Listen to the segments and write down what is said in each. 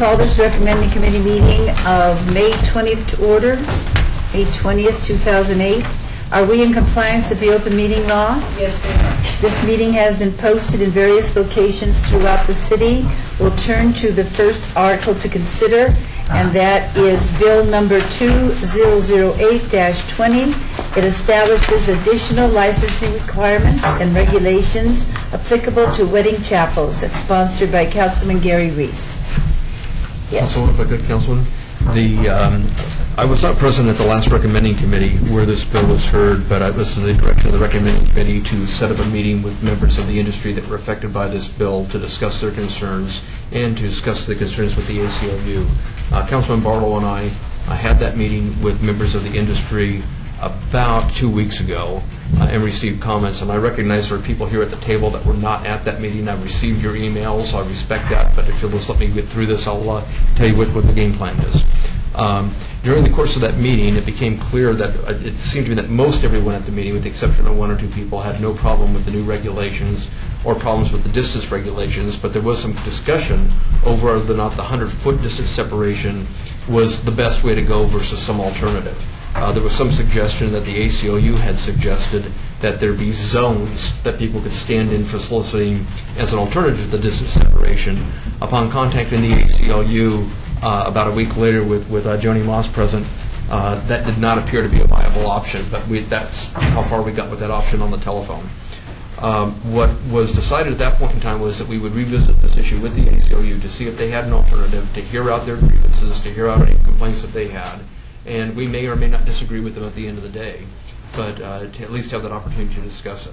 call this recommending committee meeting of May 20th to order, May 20th, 2008. Are we in compliance with the open meeting law? Yes, ma'am. This meeting has been posted in various locations throughout the city. We'll turn to the first article to consider, and that is Bill number 2008-20. It establishes additional licensing requirements and regulations applicable to wedding chapels. It's sponsored by Councilman Gary Reese. Yes. Councilwoman, if I could, Councilwoman. I was not present at the last recommending committee where this bill was heard, but I was in the direction of the recommending committee to set up a meeting with members of the industry that were affected by this bill to discuss their concerns and to discuss the concerns with the ACLU. Councilman Barlow and I had that meeting with members of the industry about 2 weeks ago and received comments. And I recognize there are people here at the table that were not at that meeting. I received your emails. I respect that. But if you'll just let me get through this, I'll tell you what the game plan is. During the course of that meeting, it became clear that it seemed to me that most everyone at the meeting, with the exception of one or two people, had no problem with the new regulations or problems with the distance regulations, but there was some discussion over whether or not the 100-foot distance separation was the best way to go versus some alternative. There was some suggestion that the ACLU had suggested that there be zones that people could stand in for soliciting as an alternative to the distance separation. Upon contacting the ACLU about a week later with Joni Moss present, that did not appear to be a viable option, but that's how far we got with that option on the telephone. What was decided at that point in time was that we would revisit this issue with the ACLU to see if they had an alternative, to hear out their grievances, to hear out any complaints that they had, and we may or may not disagree with them at the end of the day, but to at least have that opportunity to discuss it.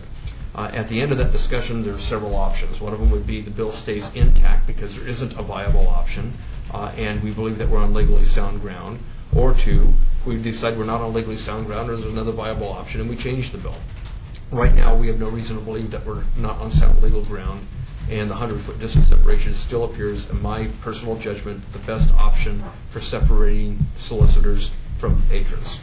At the end of that discussion, there are several options. One of them would be the bill stays intact because there isn't a viable option, and we believe that we're on legally sound ground. Or two, we decide we're not on legally sound ground or there's another viable option, and we change the bill. Right now, we have no reason to believe that we're not on sound legal ground, and the 100-foot distance separation still appears, in my personal judgment, the best option for separating solicitors from patrons.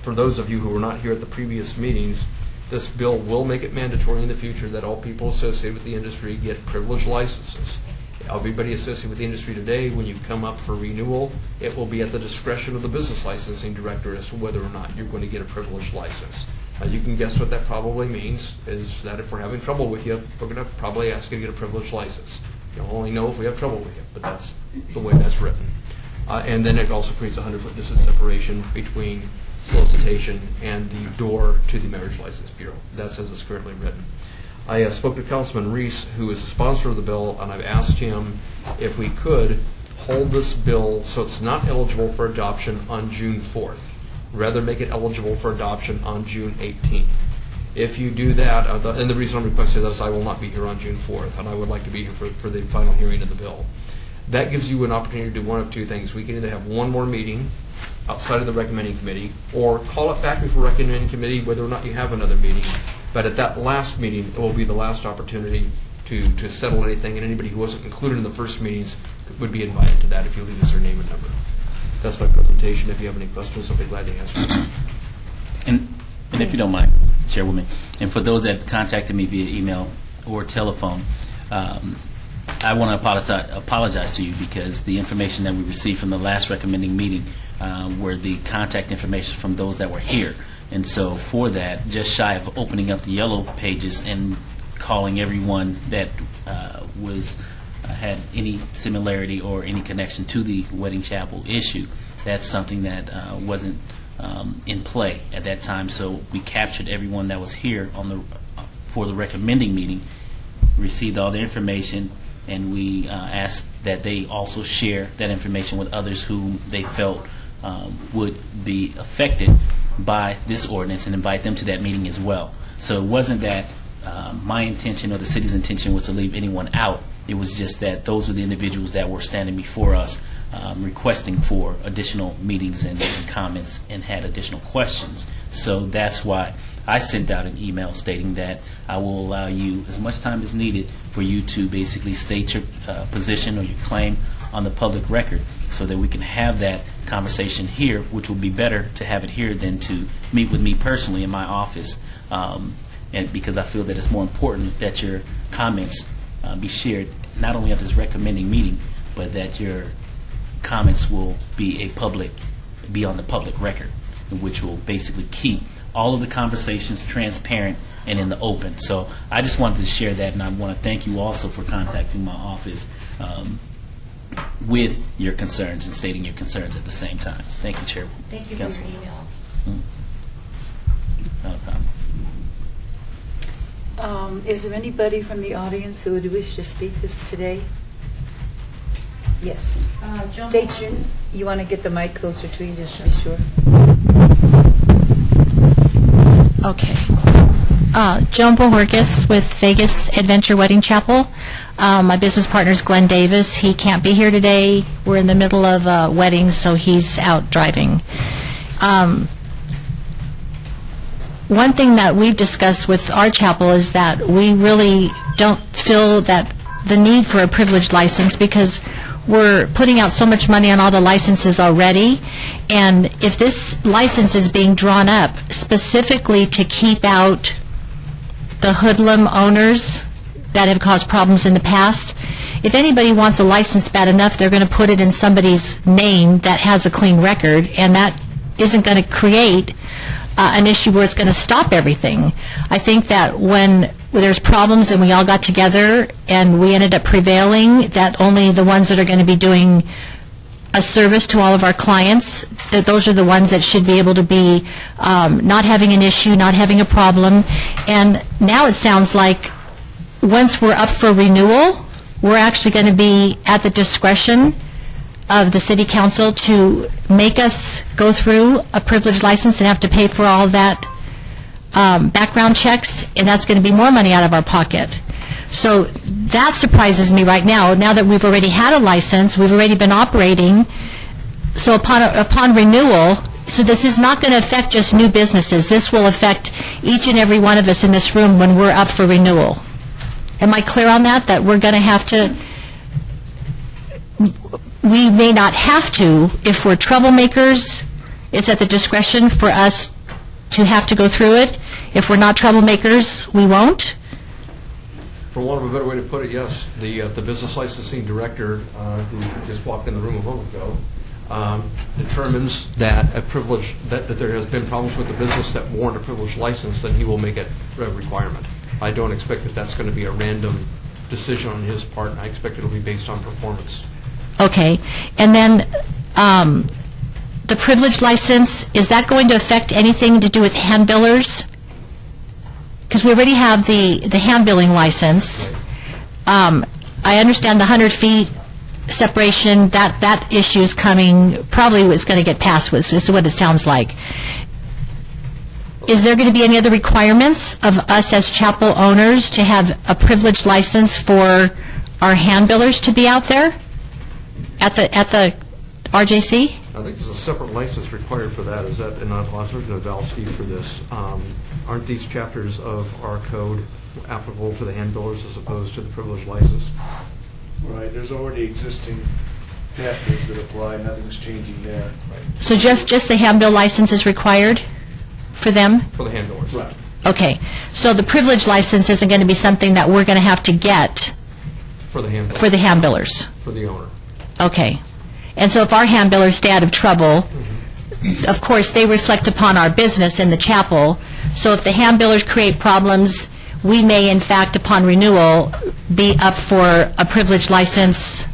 For those of you who were not here at the previous meetings, this bill will make it mandatory in the future that all people associated with the industry get privileged licenses. Everybody associated with the industry today, when you come up for renewal, it will be at the discretion of the business licensing director as to whether or not you're going to get a privileged license. You can guess what that probably means, is that if we're having trouble with you, we're going to probably ask you to get a privileged license. You'll only know if we have trouble with you, but that's the way that's written. And then it also creates a 100-foot distance separation between solicitation and the door to the Marriage License Bureau. That's as it's currently written. I spoke to Councilman Reese, who is the sponsor of the bill, and I've asked him if we could hold this bill so it's not eligible for adoption on June 4th. Rather make it eligible for adoption on June 18th. If you do that, and the reason I'm requesting that is I will not be here on June 4th, and I would like to be here for the final hearing of the bill. That gives you an opportunity to do one of two things. We can either have one more meeting outside of the recommending committee, or call it back before recommending committee whether or not you have another meeting. But at that last meeting, it will be the last opportunity to settle anything, and anybody who wasn't included in the first meetings would be invited to that if you leave us their name and number. That's my presentation. If you have any questions, I'll be glad to answer them. And if you don't mind, Chairwoman, and for those that contacted me via email or telephone, I want to apologize to you because the information that we received from the last recommending meeting were the contact information from those that were here. And so for that, just shy of opening up the yellow pages and calling everyone that had any similarity or any connection to the wedding chapel issue, that's something that wasn't in play at that time. So we captured everyone that was here for the recommending meeting, received all their information, and we asked that they also share that information with others who they felt would be affected by this ordinance and invite them to that meeting as well. So it wasn't that my intention or the city's intention was to leave anyone out. It was just that those were the individuals that were standing before us requesting for additional meetings and comments and had additional questions. So that's why I sent out an email stating that I will allow you as much time as needed for you to basically state your position or your claim on the public record so that we can have that conversation here, which will be better to have it here than to meet with me personally in my office, and because I feel that it's more important that your comments be shared not only at this recommending meeting, but that your comments will be on the public record, which will basically keep all of the conversations transparent and in the open. So I just wanted to share that, and I want to thank you also for contacting my office with your concerns and stating your concerns at the same time. Thank you, Chair. Thank you for your Councilwoman. email. Not a problem. Is there anybody from the audience who would wish to speak this today? Yes. State your, you want to get the mic closer to you just to be sure? Okay. Joan Bohorkis with Vegas Adventure Wedding Chapel. My business partner is Glenn Davis. He can't be here today. We're in the middle of a wedding, so he's out driving. One thing that we've discussed with our chapel is that we really don't feel that the need for a privileged license, because we're putting out so much money on all the licenses already, and if this license is being drawn up specifically to keep out the hoodlum owners that have caused problems in the past, if anybody wants a license bad enough, they're going to put it in somebody's name that has a clean record, and that isn't going to create an issue where it's going to stop everything. I think that when there's problems and we all got together and we ended up prevailing, that only the ones that are going to be doing a service to all of our clients, that those are the ones that should be able to be not having an issue, not having a problem. And now it sounds like once we're up for renewal, we're actually going to be at the discretion of the City Council to make us go through a privileged license and have to pay for all that background checks, and that's going to be more money out of our pocket. So that surprises me right now that we've already had a license, we've already been operating. So upon renewal, so this is not going to affect just new businesses. This will affect each and every one of us in this room when we're up for renewal. Am I clear on that? That we're going to have to, we may not have to, if we're troublemakers, it's at the discretion for us to have to go through it. If we're not troublemakers, we won't. For want of a better way to put it, yes. The business licensing director, who just walked in the room a moment ago, determines that a privilege, that there has been problems with the business that warrant a privileged license, then he will make it a requirement. I don't expect that that's going to be a random decision on his part. I expect it will be based on performance. Okay. And then the privilege license, is that going to affect anything to do with hand billers? Because we already have the hand billing license. I understand the 100 feet separation, that issue is coming, probably it's going to get passed, is what it sounds like. Is there going to be any other requirements of us as chapel owners to have a privileged license for our hand billers to be out there at the RJC? I think there's a separate license required for that. Is that, and I'll ask Novalsky for this, aren't these chapters of our code applicable to the hand billers as opposed to the privileged license? Right, there's already existing chapters that apply, nothing's changing there. So just the hand bill license is required for them? For the hand billers. Right. Okay. So the privilege license isn't going to be something that we're going to have to get For the hand billers. for the hand billers? For the owner. Okay. And so if our hand billers stay out of trouble, of course, they reflect upon our business in the chapel. So if the hand billers create problems, we may, in fact, upon renewal, be up for a privilege license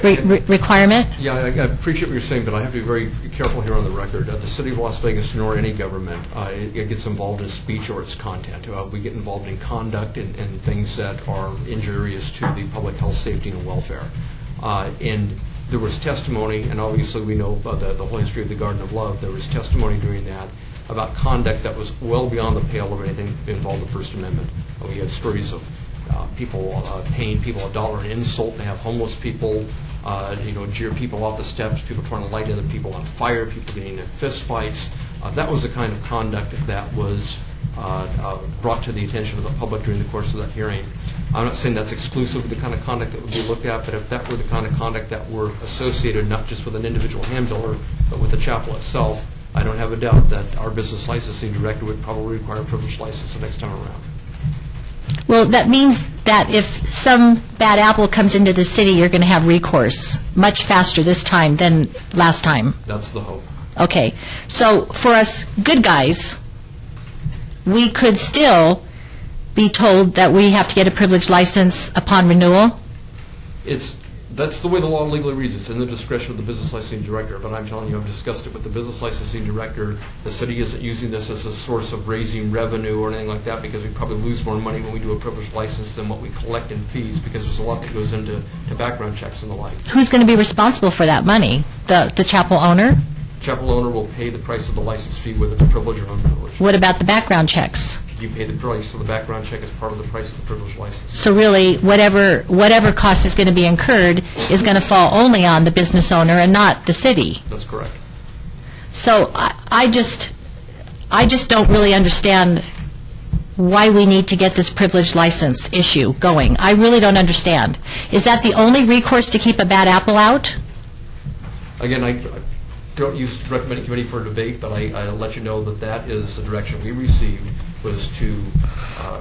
requirement? Yeah, I appreciate what you're saying, but I have to be very careful here on the record. The City of Las Vegas, nor any government, it gets involved in speech or its content. We get involved in conduct and things that are injurious to the public health, safety, and welfare. And there was testimony, and obviously we know the whole history of the Garden of Love. There was testimony during that about conduct that was well beyond the pale of anything involved the First Amendment. We had stories of people paying people $1 an insult to have homeless people, jeer people off the steps, people trying to light other people on fire, people getting in fist fights. That was the kind of conduct that was brought to the attention of the public during the course of that hearing. I'm not saying that's exclusive of the kind of conduct that would be looked at, but if that were the kind of conduct that were associated not just with an individual hand biller, but with the chapel itself, I don't have a doubt that our business licensing director would probably require a privileged license the next time around. Well, that means that if some bad apple comes into the city, you're going to have recourse much faster this time than last time. That's the hope. Okay. So for us good guys, we could still be told that we have to get a privilege license upon renewal? That's the way the law legally reads. It's in the discretion of the business licensing director, but I'm telling you, I've discussed it with the business licensing director. The city isn't using this as a source of raising revenue or anything like that, because we probably lose more money when we do a privileged license than what we collect in fees, because there's a lot that goes into background checks and the like. Who's going to be responsible for that money? The chapel owner? Chapel owner will pay the price of the license fee, whether it's privilege or unprivileged. What about the background checks? You pay the price, so the background check is part of the price of the privileged license. So really, whatever cost is going to be incurred is going to fall only on the business owner and not the city. That's correct. So I just don't really understand why we need to get this privilege license issue going. I really don't understand. Is that the only recourse to keep a bad apple out? Again, I don't use the recommending committee for a debate, but I'll let you know that that is the direction we received, was to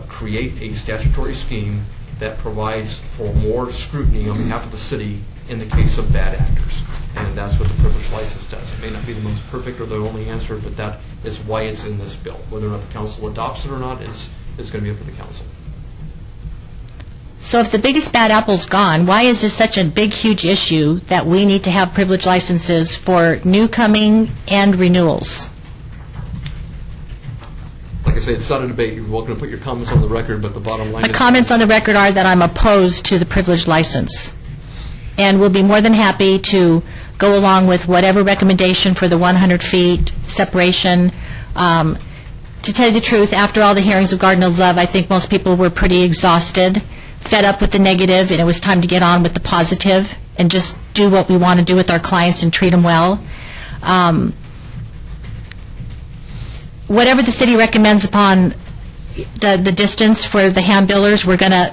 create a statutory scheme that provides for more scrutiny on behalf of the city in the case of bad actors. And that's what the privilege license does. It may not be the most perfect or the only answer, but that is why it's in this bill. Whether or not the council adopts it or not is going to be up to the council. So if the biggest bad apple's gone, why is this such a big, huge issue that we need to have privilege licenses for new coming and renewals? Like I say, it's not a debate. You're welcome to put your comments on the record, but the bottom line My is... comments on the record are that I'm opposed to the privilege license, and will be more than happy to go along with whatever recommendation for the 100 feet separation. To tell you the truth, after all the hearings of Garden of Love, I think most people were pretty exhausted, fed up with the negative, and it was time to get on with the positive and just do what we want to do with our clients and treat them well. Whatever the city recommends upon the distance for the hand billers, we're going to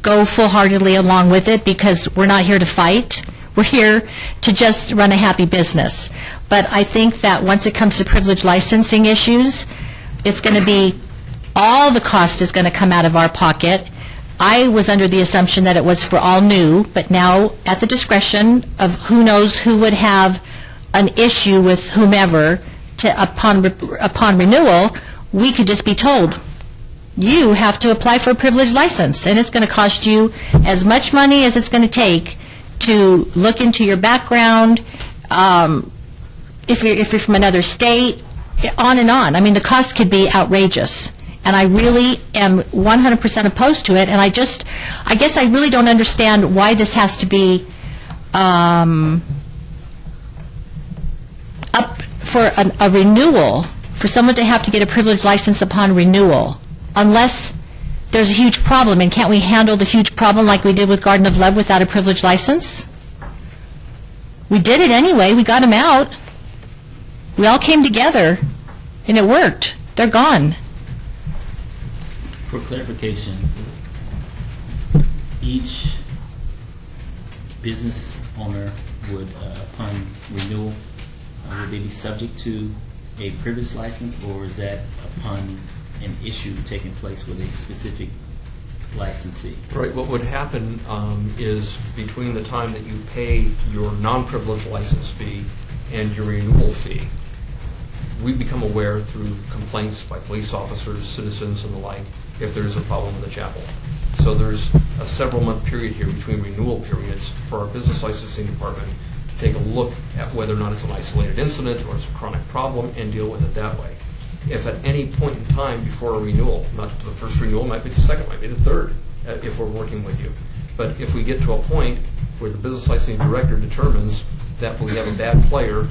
go full-heartedly along with it, because we're not here to fight. We're here to just run a happy business. But I think that once it comes to privilege licensing issues, it's going to be, all the cost is going to come out of our pocket. I was under the assumption that it was for all new, but now at the discretion of who knows who would have an issue with whomever, upon renewal, we could just be told, you have to apply for a privilege license, and it's going to cost you as much money as it's going to take to look into your background, if you're from another state, on and on. I mean, the cost could be outrageous, and I really am 100% opposed to it, and I guess I really don't understand why this has to be up for a renewal, for someone to have to get a privilege license upon renewal, unless there's a huge problem. And can't we handle the huge problem like we did with Garden of Love without a privilege license? We did it anyway. We got them out. We all came together, and it worked. They're gone. For clarification, each business owner would, upon renewal, would they be subject to a privilege license, or is that upon an issue taking place with a specific licensee? Right. What would happen is between the time that you pay your non-privileged license fee and your renewal fee, we become aware through complaints by police officers, citizens, and the like, if there is a problem with the chapel. So there's a several-month period here between renewal periods for our business licensing department to take a look at whether or not it's an isolated incident or it's a chronic problem and deal with it that way. If at any point in time before a renewal, not the first renewal, might be the second, might be the third, if we're working with you. But if we get to a point where the business licensing director determines that we have a bad player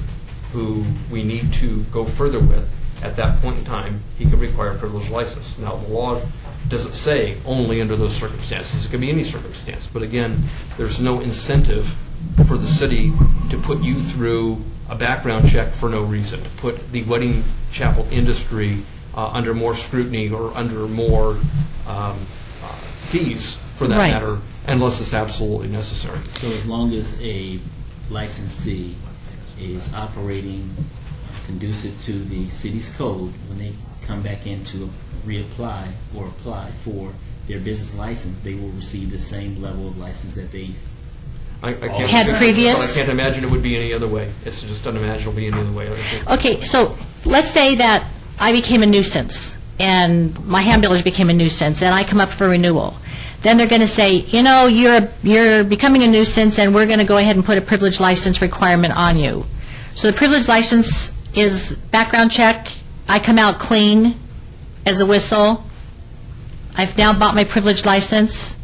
who we need to go further with, at that point in time, he can require a privileged license. Now, the law doesn't say only under those circumstances. It can be any circumstance. But again, there's no incentive for the city to put you through a background check for no reason, to put the wedding chapel industry under more scrutiny or under more fees, for that Right. matter, unless it's absolutely necessary. So as long as a licensee is operating conducive to the city's code, when they come back in to reapply or apply for their business license, they will receive the same level of license that they. I can't, Had previous? But I can't imagine it would be any other way. It's just unimaginable to be any other way. I think. Okay, so let's say that I became a nuisance, and my hamburgers became a nuisance, and I come up for renewal. Then they're going to say, you know, you're becoming a nuisance, and we're going to go ahead and put a privilege license requirement on you. So the privilege license is background check. I come out clean as a whistle. I've now bought my privilege license,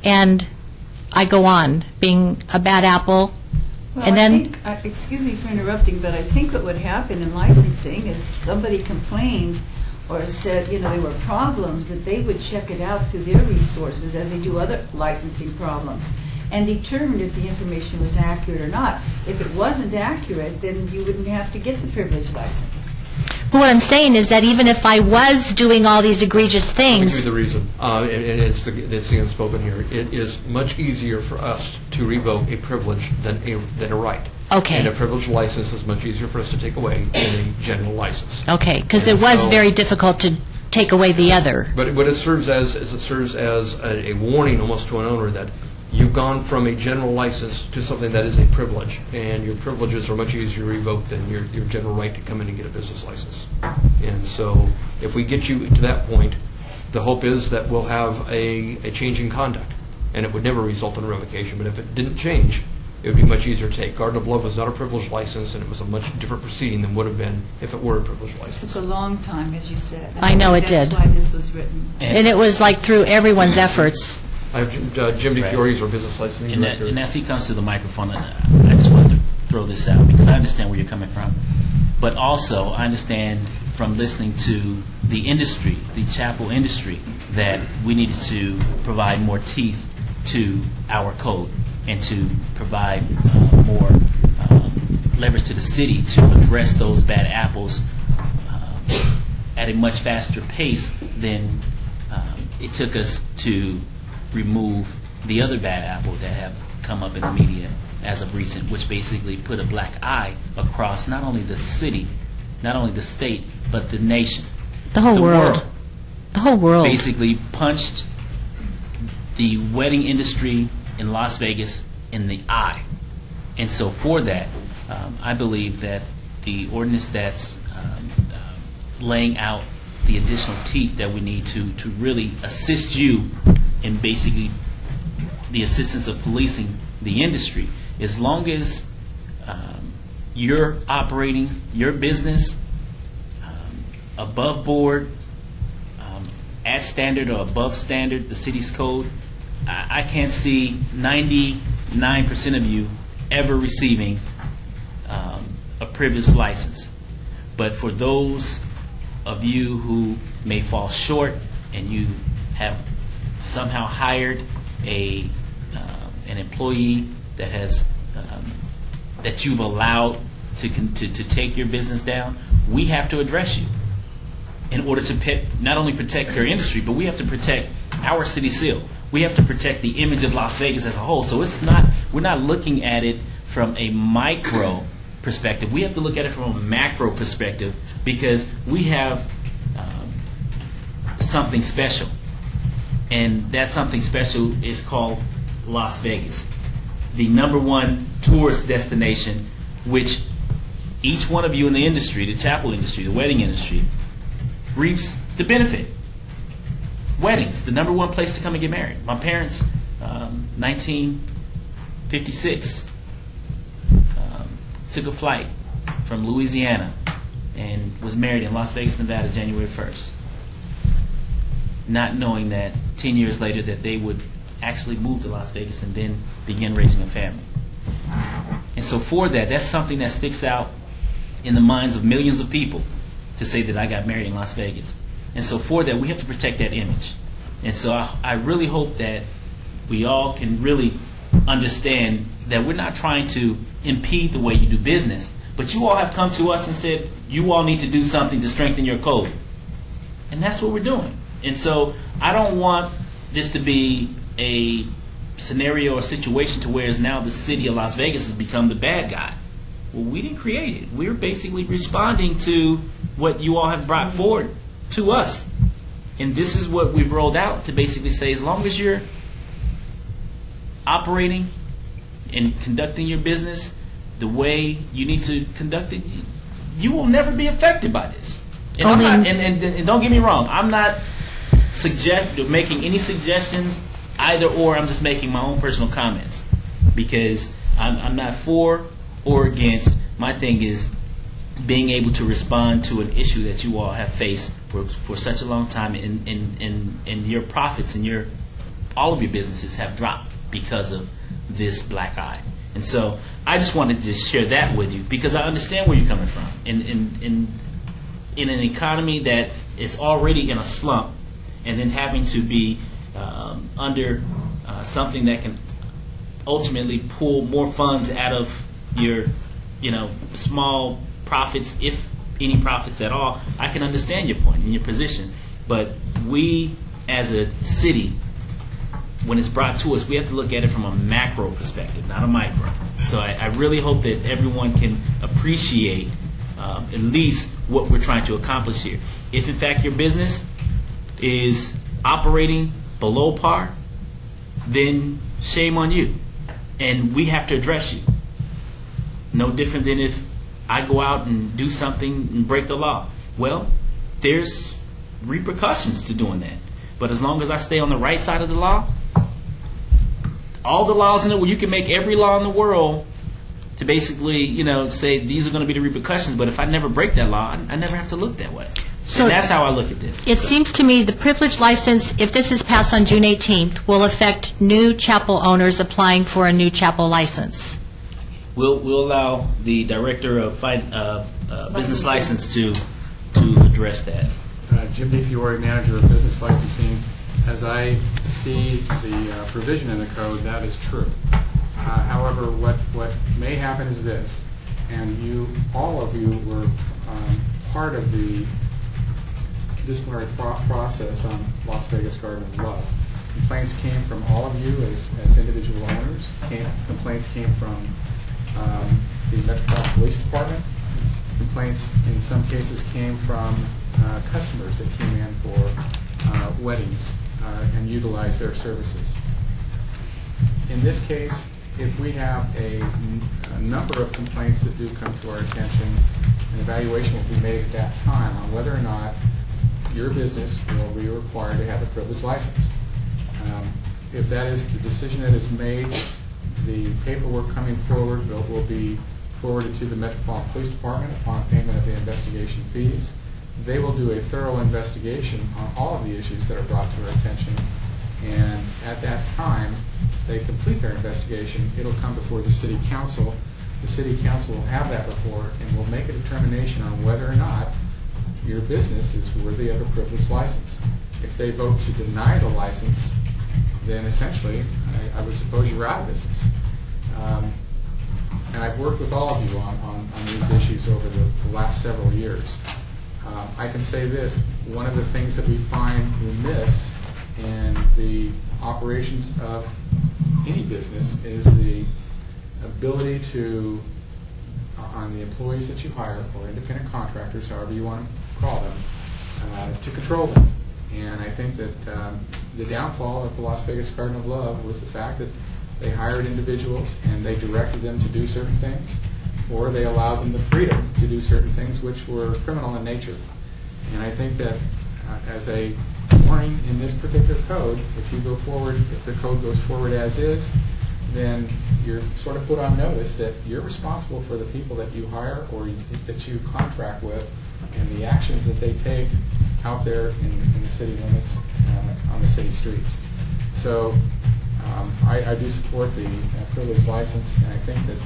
and I go on being a bad apple. Well, And I then- think, excuse me for interrupting, but I think what would happen in licensing is somebody complained or said, you know, there were problems, that they would check it out through their resources as they do other licensing problems and determine if the information was accurate or not. If it wasn't accurate, then you wouldn't have to get the privilege license. But what I'm saying is that even if I was doing all these egregious Let me give you things, the reason, and it's the unspoken here. It is much easier for us to revoke a privilege than a right. Okay. And a privilege license is much easier for us to take away than a general license. okay, because it And was so- very difficult to take away the other. But what it serves as is it serves as a warning almost to an owner that you've gone from a general license to something that is a privilege, and your privileges are much easier to revoke than your general right to come in and get a business license. And so if we get you to that point, the hope is that we'll have a change in conduct, and it would never result in a revocation. But if it didn't change, it would be much easier to take. Garden of Love was not a privileged license, and it was a much different proceeding than would have been if it were a privileged license. Took a long time, as you said. I know it did. That's why this was written. And it was like through everyone's efforts. I have Jim DeFiore is our business licensing And, director. and as he comes to the microphone, I just wanted to throw this out because I understand where you're coming from. But also, I understand from listening to the industry, the chapel industry, that we needed to provide more teeth to our code and to provide more leverage to the city to address those bad apples at a much faster pace than it took us to remove the other bad apple that have come up in the media as of recent, which basically put a black eye across not only the city, not only the state, but the nation. The whole world. The whole world. Basically punched the wedding industry in Las Vegas in the eye. And so for that, I believe that the ordinance that's laying out the additional teeth that we need to really assist you in basically the assistance of policing the industry, as long as you're operating your business above board, at standard or above standard, the city's code, I can't see 99% of you ever receiving a privileged license. But for those of you who may fall short and you have somehow hired an employee that has that you've allowed to take your business down, we have to address you in order to not only protect your industry, but we have to protect our city seal. We have to protect the image of Las Vegas as a whole. So we're not looking at it from a micro perspective. We have to look at it from a macro perspective because we have something special. And that something special is called Las Vegas, the #1 tourist destination, which each one of you in the industry, the chapel industry, the wedding industry, reaps the benefit. Weddings, the #1 place to come and get married. My parents, 1956, took a flight from Louisiana and was married in Las Vegas, Nevada, January 1st. Not knowing that 10 years later that they would actually move to Las Vegas and then begin raising a family. And so for that, that's something that sticks out in the minds of millions of people to say that I got married in Las Vegas. And so for that, we have to protect that image. And so I really hope that we all can really understand that we're not trying to impede the way you do business, but you all have come to us and said you all need to do something to strengthen your code. And that's what we're doing. And so I don't want this to be a scenario or situation to where now the city of Las Vegas has become the bad guy. Well, we didn't create it. We're basically responding to what you all have brought forward to us. And this is what we've rolled out to basically say, as long as you're operating and conducting your business the way you need to conduct it, you will never be affected by this. And, I'm not, and don't get me wrong, I'm not making any suggestions either or. I'm just making my own personal comments because I'm not for or against. My thing is being able to respond to an issue that you all have faced for such a long time, and your profits and all of your businesses have dropped because of this black eye. And so I just wanted to just share that with you because I understand where you're coming from. In an economy that is already in a slump, and then having to be under something that can ultimately pull more funds out of your, small profits, if any profits at all, I can understand your point and your position. But we, as a city, when it's brought to us, we have to look at it from a macro perspective, not a micro. So I really hope that everyone can appreciate at least what we're trying to accomplish here. If, in fact, your business is operating below par, then shame on you. And we have to address you. No different than if I go out and do something and break the law. Well, there's repercussions to doing that. But as long as I stay on the right side of the law, all the laws in it, where you can make every law in the world to basically, say these are going to be the repercussions. But if I never break that law, I never have to look that way. So and that's how I look at this. It seems to me the privilege license, if this is passed on June 18th, will affect new chapel owners applying for a new chapel license. We'll allow the director of business license to address that. Jim DeFiore, manager of business licensing. As I see the provision in the code, that is true. However, what may happen is this, and all of you were part of the disciplinary process on Las Vegas Garden of Love. Complaints came from all of you as individual owners. Complaints came from the Metropolitan Police Department. Complaints in some cases came from customers that came in for weddings and utilized their services. In this case, if we have a number of complaints that do come to our attention, an evaluation will be made at that time on whether or not your business will be required to have a privilege license. If that is the decision that is made, the paperwork coming forward will be forwarded to the Metropolitan Police Department upon payment of the investigation fees. They will do a thorough investigation on all of the issues that are brought to our attention, and at that time, they complete their investigation. It'll come before the City Council. The City Council will have that report and will make a determination on whether or not your business is worthy of a privilege license. If they vote to deny the license, then essentially, I would suppose you're out of business. And I've worked with all of you on these issues over the last several years. I can say this, one of the things that we find remiss in the operations of any business is the ability to, on the employees that you hire, or independent contractors, however you want to call them, to control them. And I think that the downfall of the Las Vegas Garden of Love was the fact that they hired individuals and they directed them to do certain things, or they allowed them the freedom to do certain things which were criminal in nature. And I think that as a warning in this particular code, if you go forward, if the code goes forward as is, then you're sort of put on notice that you're responsible for the people that you hire or that you contract with and the actions that they take out there in the city limits, on the city streets. So I do support the privilege license, and I think that,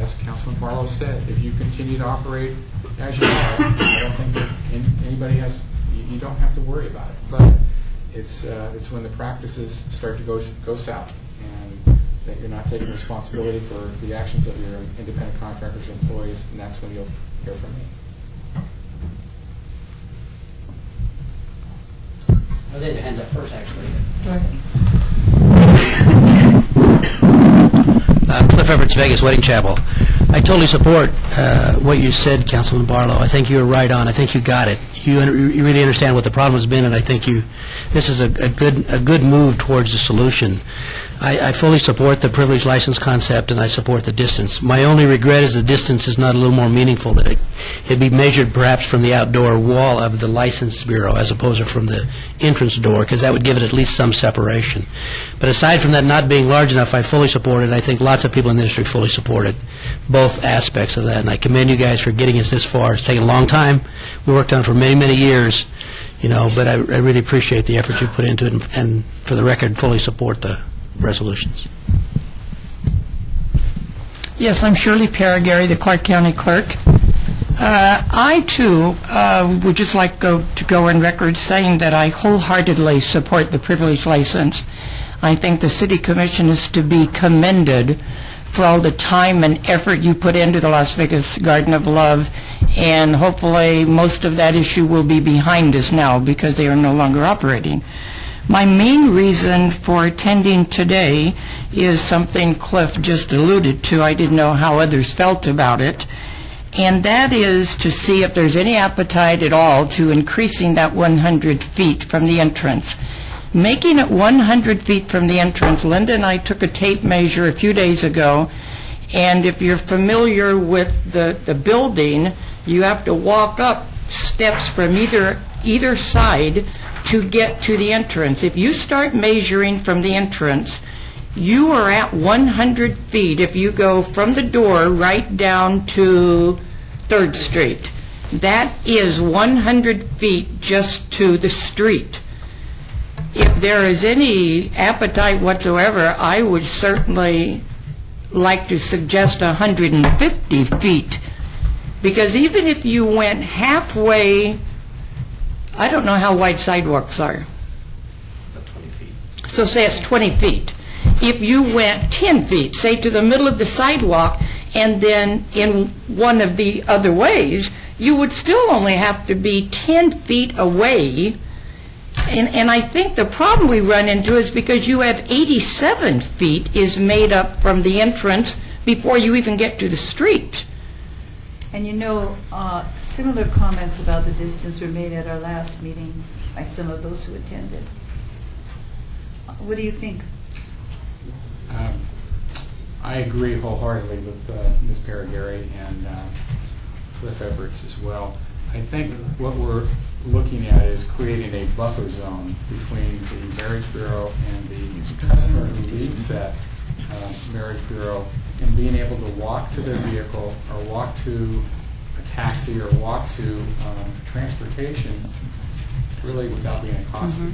as Councilman Barlow said, if you continue to operate as you are, I don't think that anybody has, you don't have to worry about it. But it's when the practices start to go south, and that you're not taking responsibility for the actions of your independent contractors or employees, and that's when you'll hear from me. Well, they have their hands up first, actually. Go ahead. Cliff Everts, Vegas Wedding Chapel. I totally support what you said, Councilman Barlow. I think you were right on. I think you got it. you really understand what the problem has been, and I think this is a good move towards the solution. I fully support the privilege license concept, and I support the distance. My only regret is the distance is not a little more meaningful, that it be measured perhaps from the outdoor wall of the license bureau as opposed to from the entrance door, because that would give it at least some separation. But aside from that not being large enough, I fully support it. I think lots of people in the industry fully support it, both aspects of that, and I commend you guys for getting us this far. It's taken a long time. We worked on it for many, many years, but I really appreciate the effort you put into it, and for the record, fully support the resolutions. Yes, I'm Shirley Paragary, the Clark County Clerk. I, too, would just like to go on record saying that I wholeheartedly support the privilege license. I think the City Commission is to be commended for all the time and effort you put into the Las Vegas Garden of Love, and hopefully most of that issue will be behind us now because they are no longer operating. My main reason for attending today is something Cliff just alluded to. I didn't know how others felt about it, and that is to see if there's any appetite at all to increasing that 100 feet from the entrance. Making it 100 feet from the entrance, Linda and I took a tape measure a few days ago, and if you're familiar with the building, you have to walk up steps from either side to get to the entrance. If you start measuring from the entrance, you are at 100 feet if you go from the door right down to 3rd Street. That is 100 feet just to the street. If there is any appetite whatsoever, I would certainly like to suggest 150 feet, because even if you went halfway, I don't know how wide sidewalks are. About 20 feet. So say it's 20 feet. If you went 10 feet, say to the middle of the sidewalk, and then in one of the other ways, you would still only have to be 10 feet away. And I think the problem we run into is because you have 87 feet is made up from the entrance before you even get to the street. And similar comments about the distance were made at our last meeting by some of those who attended. What do you think? I agree wholeheartedly with Ms. Paragary and Cliff Edwards as well. I think what we're looking at is creating a buffer zone between the marriage bureau and the customer who leaves that marriage bureau, and being able to walk to their vehicle or walk to a taxi or walk to transportation really without being accosted.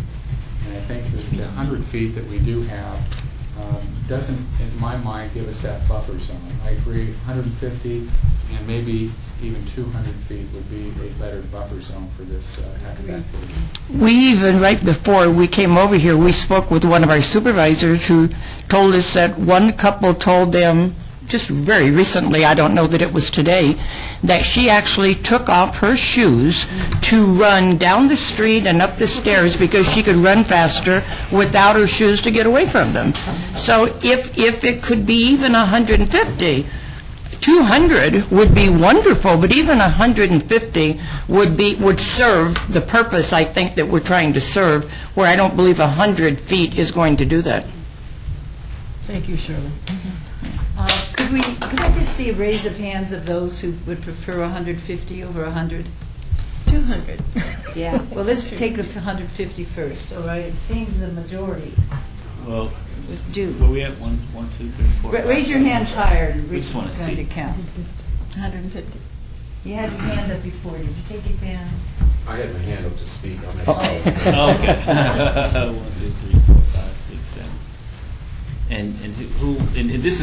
And I think that the 100 feet that we do have doesn't, in my mind, give us that buffer zone. I agree, 150 and maybe even 200 feet would be a better buffer zone for this activity. We even, right before we came over here, we spoke with one of our supervisors who told us that one couple told them, just very recently, I don't know that it was today, that she actually took off her shoes to run down the street and up the stairs because she could run faster without her shoes to get away from them. So if it could be even 150, 200 would be wonderful, but even 150 would serve the purpose, I think, that we're trying to serve, where I don't believe 100 feet is going to do that. Thank you, Shirley. Could I just see a raise of hands of those who would prefer 150 over 100? 200. Yeah. Well, let's take the 150 first, all right? It seems the majority Well, would do. where we at? 1, 2, 3, 4. Raise your hands higher, and We just wanna Richard's going see. to count. 150. You had your hand up before. Did you take it down? I had my hand up to speak. I'm Oh, okay. 1, 2, 3, 4, 5, 6, 7. And who? And this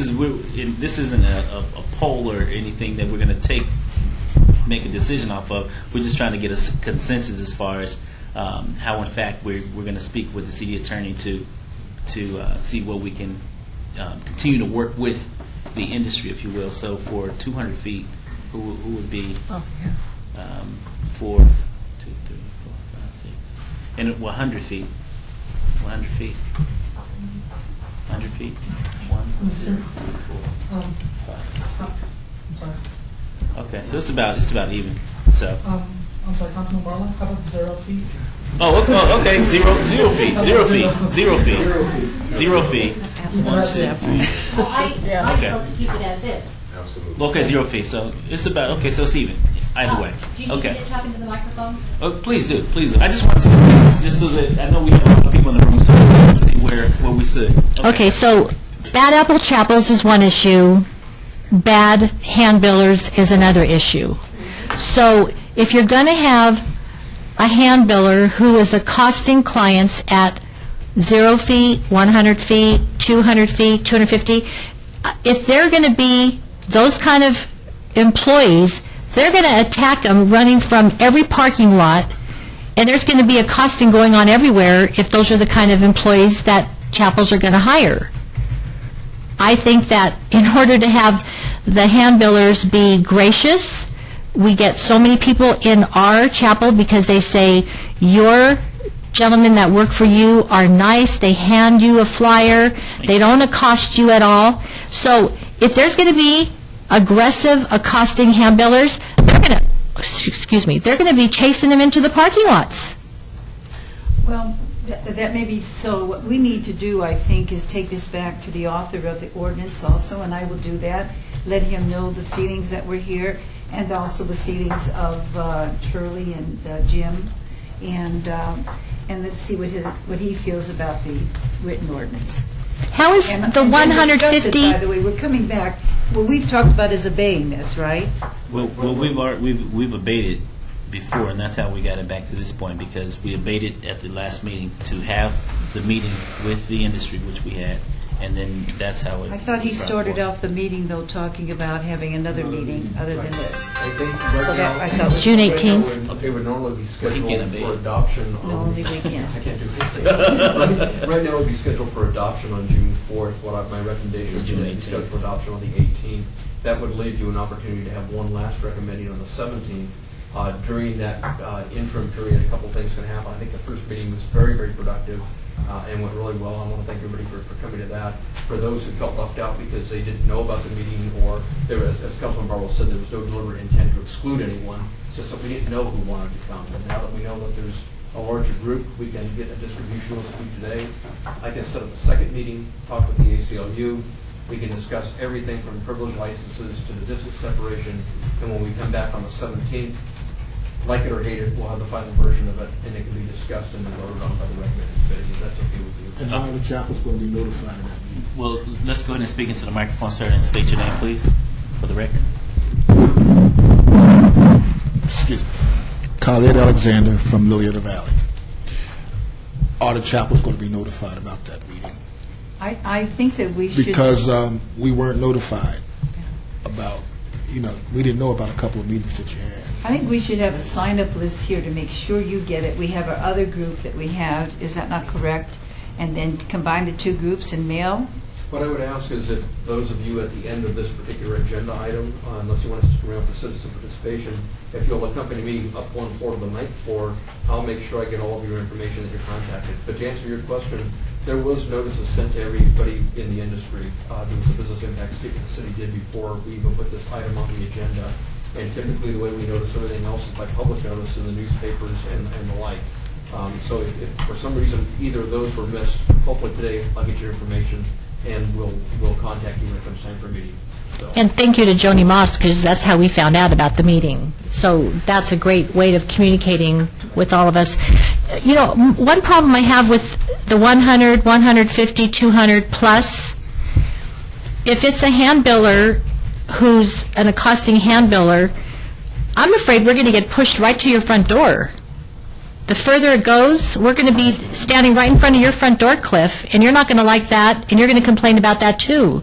isn't a poll or anything that we're going to make a decision off of. We're just trying to get a consensus as far as how, in fact, we're going to speak with the city attorney to see what we can continue to work with the industry, if you will. So for 200 feet, who would be for 2, 3, 4, 5, 6, and 100 feet? 100 feet. 100 feet. 1, 2, 3, 4, 5, 6. Okay, so it's about even. So I'm sorry, Councilman Barlow, how about 0 feet? Okay, zero fee. I Okay. felt to keep it as is. Absolutely. Okay, 0 fee. So it's about, okay, so it's even, either way. Do you need to Okay. get talking to the microphone? Oh, please do. I just want to, just so that, I know we have a lot of people in the room, so let's see where we sit. Okay, so bad apple chapels is one issue, bad hand billers is another issue. So if you're going to have a hand biller who is accosting clients at 0 feet, 100 feet, 200 feet, 250, if they're going to be those kind of employees, they're going to attack them running from every parking lot, and there's going to be accosting going on everywhere if those are the kind of employees that chapels are going to hire. I think that in order to have the hand billers be gracious, we get so many people in our chapel because they say, your gentlemen that work for you are nice, they hand you a flyer, they don't accost you at all. So if there's going to be aggressive accosting hand billers, they're going to be chasing them into the parking lots. Well, that may be so. What we need to do, I think, is take this back to the author of the ordinance also, and I will do that. Let him know the feelings that were here, and also the feelings of Shirley and Jim, and let's see what he feels about the written ordinance. How is And the then discuss 150? it, by the way, we're coming back. What we've talked about is obeying this, right? Well, we've abated before, and that's how we got it back to this point, because we abated at the last meeting to have the meeting with the industry, which we had, and then that's how it. I thought he started off the meeting, though, talking about having another meeting other than this. I think right So that, now- I thought was... June right now 18th. It would normally be He scheduled can't abate. for adoption on... No, only we can. I can't do anything. Right now, it would be scheduled for adoption on June 4th. My recommendation is June to be 18th. scheduled for adoption on the 18th. That would leave you an opportunity to have one last recommending on the 17th. During that interim period, a couple things can happen. I think the first meeting was very, very productive and went really well. I want to thank everybody for coming to that. For those who felt left out because they didn't know about the meeting, or there was, as Councilman Barlow said, there was no deliberate intent to exclude anyone. It's just that we didn't know who wanted to come. And now that we know that there's a larger group, we can get a distribution list to today. I can set up a second meeting, talk with the ACLU. We can discuss everything from privilege licenses to the distance separation. And when we come back on the 17th, like it or hate it, we'll have the final version of it, and it can be discussed and voted on by the recommended committee, if that's okay with you. And how the chapel's going to be notified of that meeting? Well, let's go ahead and speak into the microphone, sir, and state your name, please, for the record. Excuse me. Khalid Alexander from Lily of the Valley. Are the chapels going to be notified about that meeting? I think that we should... Because we weren't notified about, we didn't know about a couple of meetings that you had. I think we should have a sign-up list here to make sure you get it. We have our other group that we have, is that not correct? And then combine the two groups and mail? What I would ask is if those of you at the end of this particular agenda item, unless you want to stick around for citizen participation, if you'll accompany me up one floor to the ninth floor, I'll make sure I get all of your information that you're contacted. But to answer your question, there was notices sent to everybody in the industry. There was a business impact statement the city did before we even put this item on the agenda. And typically, the way we notice everything else is by public notice in the newspapers and the like. So if for some reason either of those were missed, hopefully today I'll get your information and we'll contact you when it comes time for a meeting. So. And thank you to Joni Moss, because that's how we found out about the meeting. So that's a great way of communicating with all of us. One problem I have with the 100, 150, 200 plus, if it's a hand biller who's an accosting hand biller, I'm afraid we're going to get pushed right to your front door. The further it goes, we're going to be standing right in front of your front door, Cliff, and you're not going to like that, and you're going to complain about that too.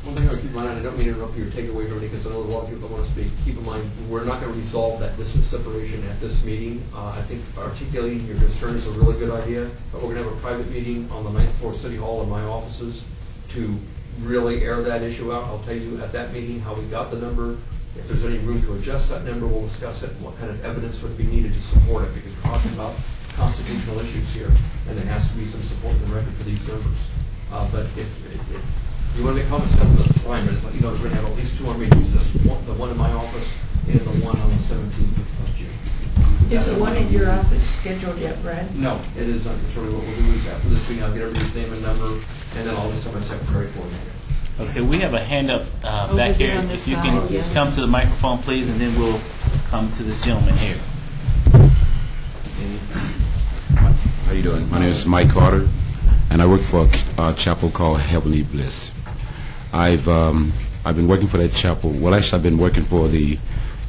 One thing I would keep in mind, I don't mean to interrupt you or take away from it because I know a lot of people want to speak. Keep in mind, we're not going to resolve that distance separation at this meeting. I think articulating your concern is a really good idea, but we're going to have a private meeting on the 9th floor City Hall in my offices to really air that issue out. I'll tell you at that meeting how we got the number. If there's any room to adjust that number, we'll discuss it and what kind of evidence would be needed to support it, because we're talking about constitutional issues here, and there has to be some support in the record for these numbers. But if you want to make comments, that's fine, but it's like, we're going to have at least two more meetings, the one in my office and the one on the 17th of June. Is the one in your office scheduled yet, Brad? No, it is not. Shirley, what we'll do is after this meeting, I'll get everybody's name and number, and then I'll just have my secretary coordinate it. Okay, we have a hand up Over back there here. on this If you side, can yes. come to the microphone, please, and then we'll come to this gentleman here. How you doing? My name is Mike Carter, and I work for a chapel called Heavenly Bliss. I've been working for that chapel. Well, actually, I've been working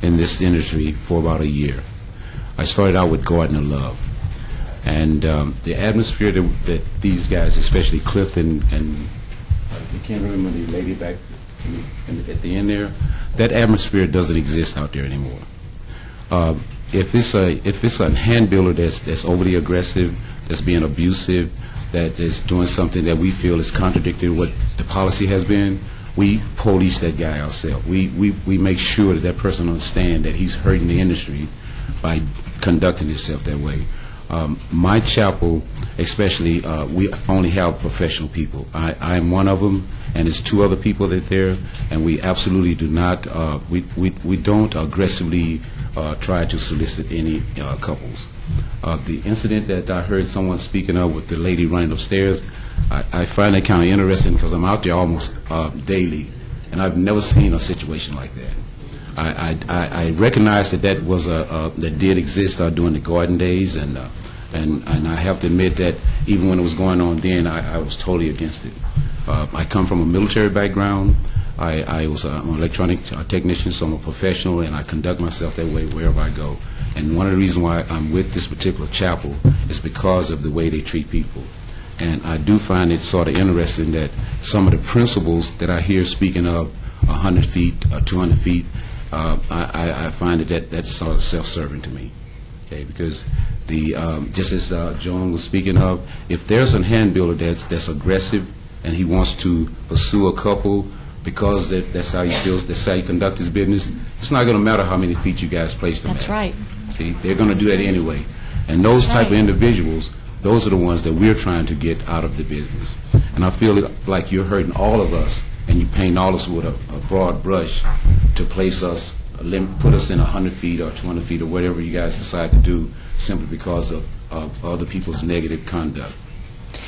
in this industry for about a year. I started out with Garden of Love, and the atmosphere that these guys, especially Cliff and I can't remember the lady back at the end there, that atmosphere doesn't exist out there anymore. If it's a hand builder that's overly aggressive, that's being abusive, that is doing something that we feel is contradictory what the policy has been, we police that guy ourselves. We make sure that person understands that he's hurting the industry by conducting himself that way. My chapel, especially, we only have professional people. I am one of them, and there's two other people that are there, and we absolutely do not, we don't aggressively try to solicit any couples. The incident that I heard someone speaking of with the lady running upstairs, I find that kind of interesting because I'm out there almost daily, and I've never seen a situation like that. I recognize that was that did exist during the Garden days, and I have to admit that even when it was going on then, I was totally against it. I come from a military background. I'm an electronic technician, so I'm a professional, and I conduct myself that way wherever I go. And one of the reasons why I'm with this particular chapel is because of the way they treat people. And I do find it sort of interesting that some of the principles that I hear speaking of 100 feet, 200 feet, I find that's sort of self-serving to me. Okay, because just as John was speaking of, if there's a hand builder that's aggressive and he wants to pursue a couple because that's how he feels, that's how he conducts his business, it's not going to matter how many feet you guys place them at. That's right. See, they're going to do that anyway. And those That's type of right. individuals, those are the ones that we're trying to get out of the business. And I feel like you're hurting all of us, and you paint all of us with a broad brush to place us, put us in 100 feet or 200 feet or whatever you guys decide to do simply because of other people's negative conduct.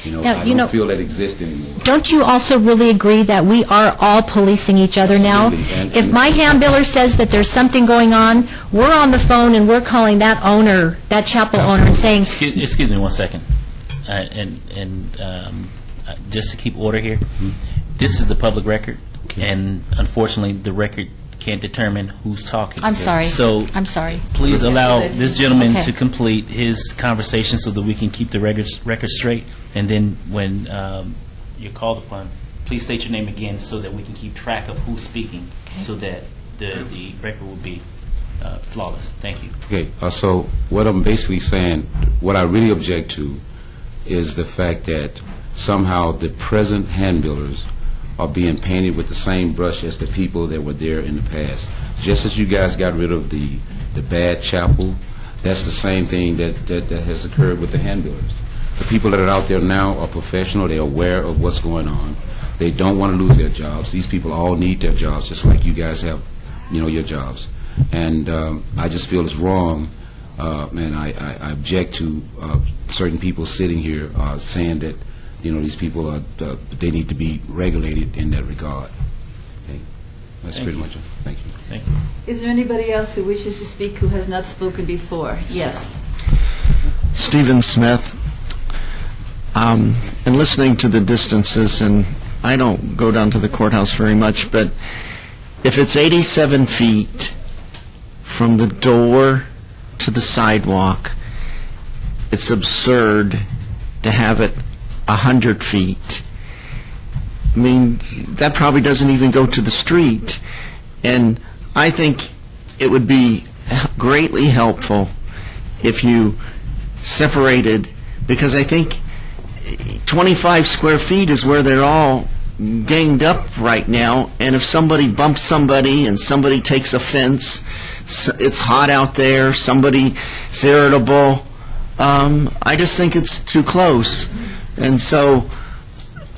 Now, I don't feel that exists anymore. Don't you also really agree that we are all policing each other now? Absolutely. And- If my hand builder says that there's something going on, we're on the phone and we're calling that owner, that chapel owner, and saying, Excuse me 1 second. Just to keep order here, this is the public record, and unfortunately, the record can't determine who's talking. I'm sorry. So I'm sorry. please allow this gentleman Okay. to complete his conversation so that we can keep the record straight. And then when you're called upon, please state your name again so that we can keep track of who's speaking, so that the record will be flawless. Thank you. Okay, so what I'm basically saying, what I really object to is the fact that somehow the present hand builders are being painted with the same brush as the people that were there in the past. Just as you guys got rid of the bad chapel, that's the same thing that has occurred with the hand builders. The people that are out there now are professional. They're aware of what's going on. They don't want to lose their jobs. These people all need their jobs, just like you guys have, your jobs. And I just feel it's wrong, and I object to certain people sitting here saying that, these people they need to be regulated in that regard. Okay? That's Thank pretty you. much it. Thank you. Thank you. Is there anybody else who wishes to speak who has not spoken before? Yes. Stephen Smith. And listening to the distances, and I don't go down to the courthouse very much, but if it's 87 feet from the door to the sidewalk, it's absurd to have it 100 feet. I mean, that probably doesn't even go to the street. And I think it would be greatly helpful if you separated, because I think 25 square feet is where they're all ganged up right now, and if somebody bumps somebody and somebody takes offense, it's hot out there, somebody's irritable, I just think it's too close. And so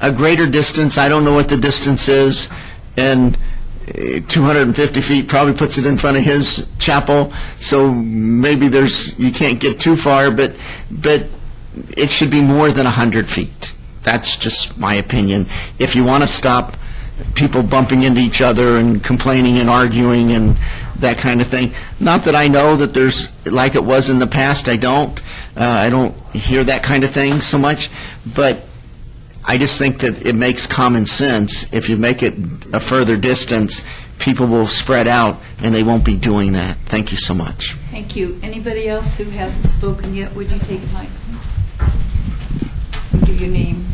a greater distance, I don't know what the distance is, and 250 feet probably puts it in front of his chapel, so maybe you can't get too far, but it should be more than 100 feet. That's just my opinion. If you want to stop people bumping into each other and complaining and arguing and that kind of thing. Not that I know that there's, like it was in the past, I don't hear that kind of thing so much, but I just think that it makes common sense. If you make it a further distance, people will spread out and they won't be doing that. Thank you so much. Thank you. Anybody else who hasn't spoken yet, would you take a mic? Give your name.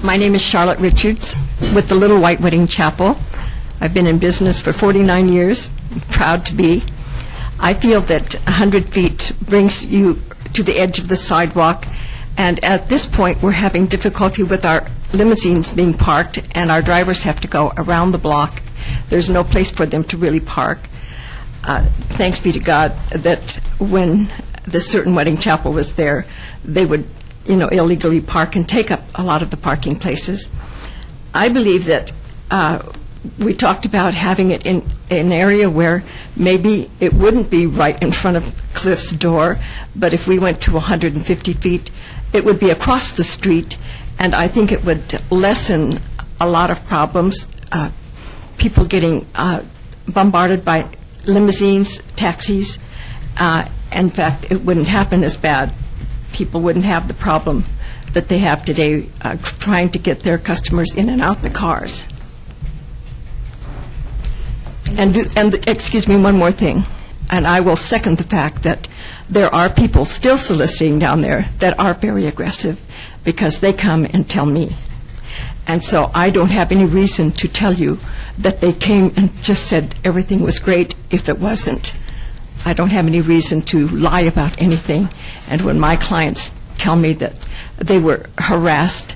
My name is Charlotte Richards with the Little White Wedding Chapel. I've been in business for 49 years, proud to be. I feel that 100 feet brings you to the edge of the sidewalk, and at this point we're having difficulty with our limousines being parked, and our drivers have to go around the block. There's no place for them to really park. Thanks be to God that when the certain wedding chapel was there, they would illegally park and take up a lot of the parking places. I believe that we talked about having it in an area where maybe it wouldn't be right in front of Cliff's door, but if we went to 150 feet, it would be across the street, and I think it would lessen a lot of problems. People getting bombarded by limousines, taxis. In fact, it wouldn't happen as bad. People wouldn't have the problem that they have today trying to get their customers in and out the cars. And excuse me, one more thing, and I will second the fact that there are people still soliciting down there that are very aggressive because they come and tell me. And so I don't have any reason to tell you that they came and just said everything was great if it wasn't. I don't have any reason to lie about anything. And when my clients tell me that they were harassed,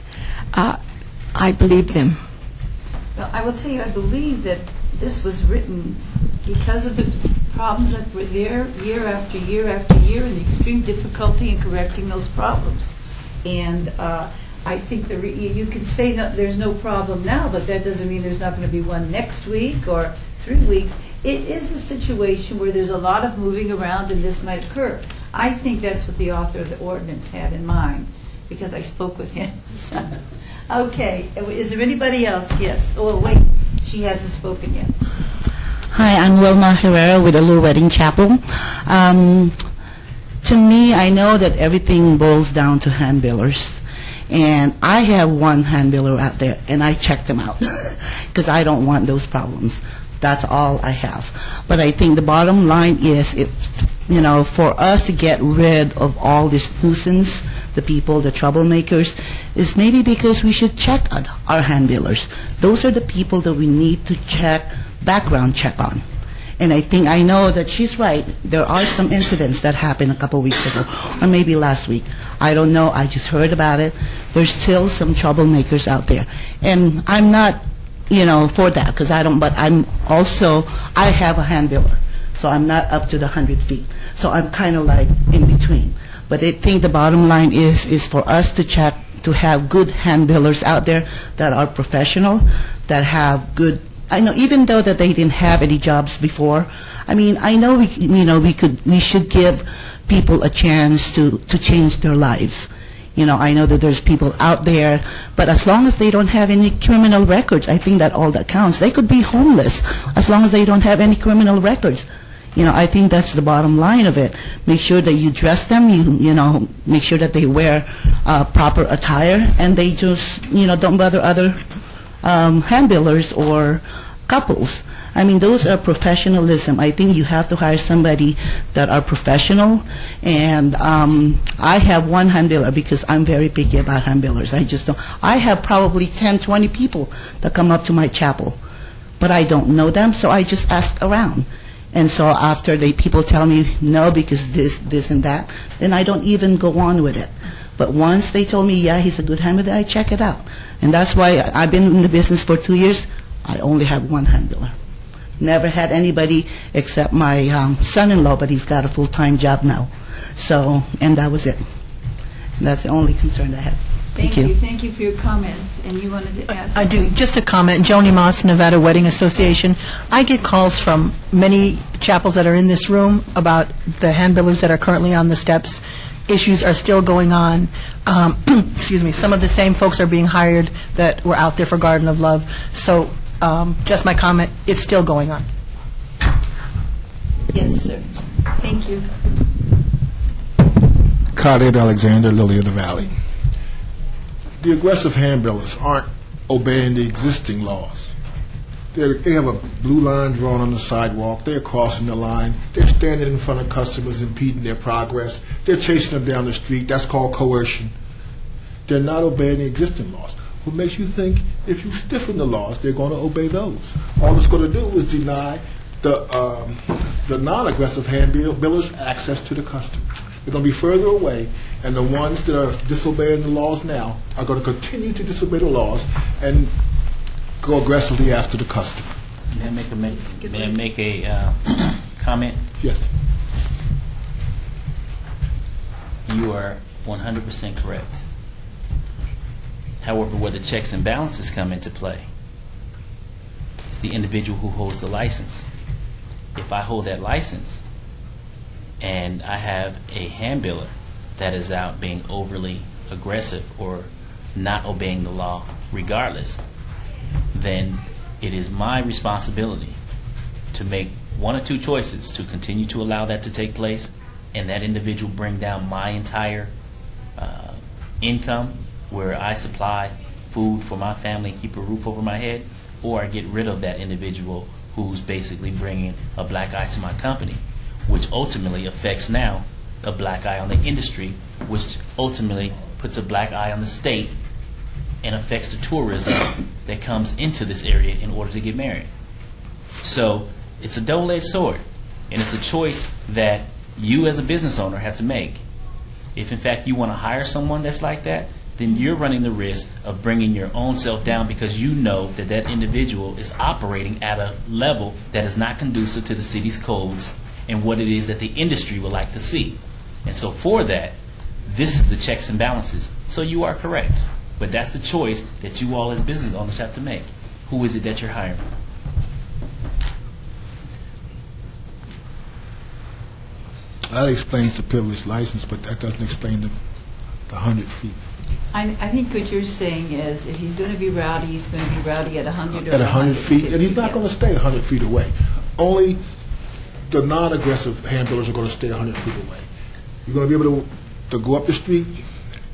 I believe them. Well, I will tell you, I believe that this was written because of the problems that were there year after year after year and the extreme difficulty in correcting those problems. And I think you can say there's no problem now, but that doesn't mean there's not going to be one next week or 3 weeks. It is a situation where there's a lot of moving around and this might occur. I think that's what the author of the ordinance had in mind because I spoke with him. So, okay. Is there anybody else? Yes. Oh, wait. She hasn't spoken yet. Hi, I'm Wilma Herrera with the Little Wedding Chapel. To me, I know that everything boils down to hand billers. And I have one hand biller out there, and I check them out because I don't want those problems. That's all I have. But I think the bottom line is, for us to get rid of all this nuisance, the people, the troublemakers, is maybe because we should check on our hand billers. Those are the people that we need to background check on. And I know that she's right. There are some incidents that happened a couple weeks ago, or maybe last week. I don't know. I just heard about it. There's still some troublemakers out there. And I'm not for that, because I don't, but I have a hand biller, so I'm not up to the 100 feet. So I'm kind of like in between. But I think the bottom line is for us to have good hand billers out there that are professional, that have good, I know, even though that they didn't have any jobs before, I know we should give people a chance to change their lives. I know that there's people out there, but as long as they don't have any criminal records, I think that all that counts. They could be homeless as long as they don't have any criminal records. I think that's the bottom line of it. Make sure that you dress them, make sure that they wear proper attire, and they just, don't bother other hand billers or couples. Those are professionalism. I think you have to hire somebody that are professional. And I have one hand biller because I'm very picky about hand billers. I have probably 10, 20 people that come up to my chapel, but I don't know them, so I just ask around. And so after people tell me no because this and that, then I don't even go on with it. But once they told me, yeah, he's a good hand biller, I check it out. And that's why I've been in the business for 2 years. I only have one hand biller. Never had anybody except my son-in-law, but he's got a full-time job now. So, and that was it. And that's the only concern I have. Thank you. Thank you for your comments. And you wanted to add I something? do. Just a comment. Joni Moss, Nevada Wedding Association. I get calls from many chapels that are in this room about the handbillers that are currently on the steps. Issues are still going on. Excuse me. Some of the same folks are being hired that were out there for Garden of Love. So just my comment, it's still going on. Yes, sir. Thank you. Khalid Alexander, Lily of the Valley. The aggressive handbillers aren't obeying the existing laws. They have a blue line drawn on the sidewalk. They're crossing the line. They're standing in front of customers, impeding their progress. They're chasing them down the street. That's called coercion. They're not obeying the existing laws. What makes you think if you stiffen the laws, they're going to obey those? All it's going to do is deny the non-aggressive handbillers access to the customers. They're going to be further away, and the ones that are disobeying the laws now are going to continue to disobey the laws and go aggressively after the customer. May I make a comment? Yes. You are 100% correct. However, where the checks and balances come into play is the individual who holds the license. If I hold that license and I have a handbiller that is out being overly aggressive or not obeying the law regardless, then it is my responsibility to make one or two choices to continue to allow that to take place and that individual bring down my entire income where I supply food for my family and keep a roof over my head, or I get rid of that individual who's basically bringing a black eye to my company, which ultimately affects now a black eye on the industry, which ultimately puts a black eye on the state and affects the tourism that comes into this area in order to get married. So it's a double-edged sword, and it's a choice that you as a business owner have to make. If in fact you want to hire someone that's like that, then you're running the risk of bringing your own self down because you know that that individual is operating at a level that is not conducive to the city's codes and what it is that the industry would like to see. And so for that, this is the checks and balances. So you are correct. But that's the choice that you all as business owners have to make. Who is it that you're hiring? That explains the privileged license, but that doesn't explain the 100 feet. I think what you're saying is if he's going to be rowdy, he's going to be rowdy at 100 or At 100 feet, and he's not yeah. going to stay 100 feet away. Only the non-aggressive handbillers are going to stay 100 feet away. You're going to be able to go up the street,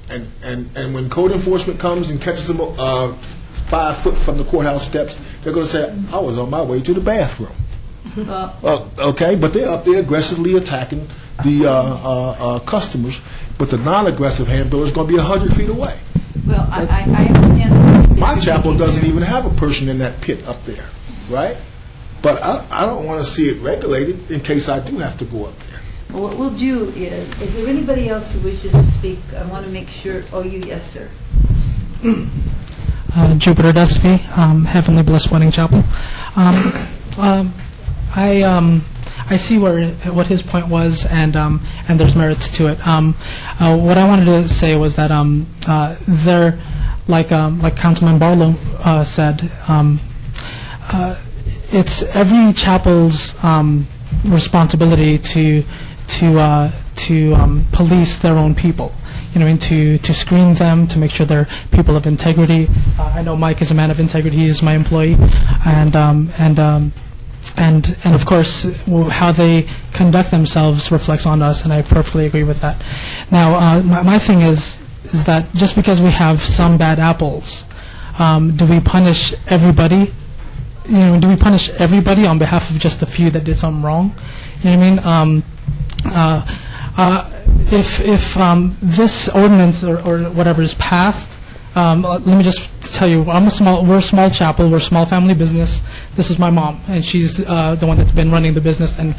and when code enforcement comes and catches them 5 foot from the courthouse steps, they're going to say, I was on my way to the bathroom. Okay, but they're up there aggressively attacking the customers, but the non-aggressive handbiller is going to be 100 feet away. Well, I understand. My chapel doesn't even have a person in that pit up there, right? But I don't want to see it regulated in case I do have to go up there. Well, what we'll do is there anybody else who wishes to speak? I want to make sure, yes, sir. Jupiter Dusty, Heavenly Bliss Wedding Chapel. I see what his point was, and there's merits to it. What I wanted to say was that there, like Councilman Barlow said, it's every chapel's responsibility to police their own people. You know, to screen them, to make sure they're people of integrity. I know Mike is a man of integrity; he is my employee, and of course, how they conduct themselves reflects on us, and I perfectly agree with that. Now, my thing is that just because we have some bad apples, do we punish everybody? You know, do we punish everybody on behalf of just the few that did something wrong? You know what I mean? If this ordinance or whatever is passed, let me just tell you, we're a small chapel, we're a small family business. This is my mom, and she's the one that's been running the business. And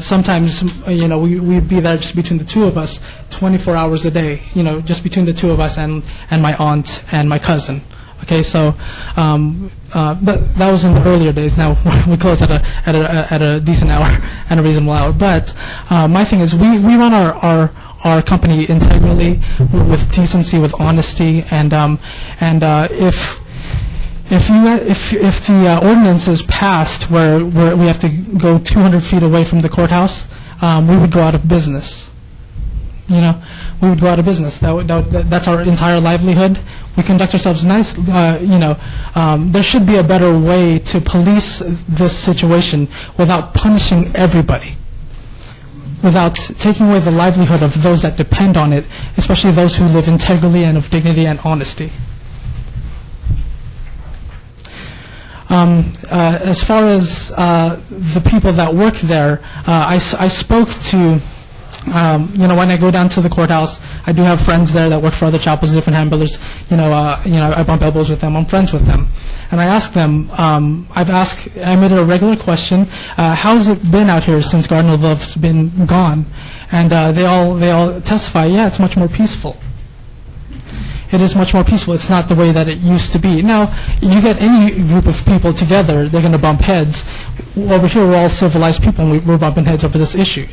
sometimes, we'd be there just between the two of us, 24 hours a day. Just between the two of us and my aunt and my cousin. Okay, so that was in the earlier days. Now we close at a decent hour and a reasonable hour. But my thing is, we run our our company integrally, with decency, with honesty, and if the ordinance is passed where we have to go 200 feet away from the courthouse, we would go out of business. We would go out of business. That's our entire livelihood. We conduct ourselves nice. There should be a better way to police this situation without punishing everybody, without taking away the livelihood of those that depend on it, especially those who live integrally and of dignity and honesty. As far as the people that work there, I spoke to, when I go down to the courthouse, I do have friends there that work for other chapels, different hand builders. I bump elbows with them. I'm friends with them. And I ask them, I made it a regular question, how's it been out here since Garden of Love's been gone? And they all testify, yeah, it's much more peaceful. It is much more peaceful. It's not the way that it used to be. Now, you get any group of people together, they're going to bump heads. Over here, we're all civilized people, and we're bumping heads over this issue.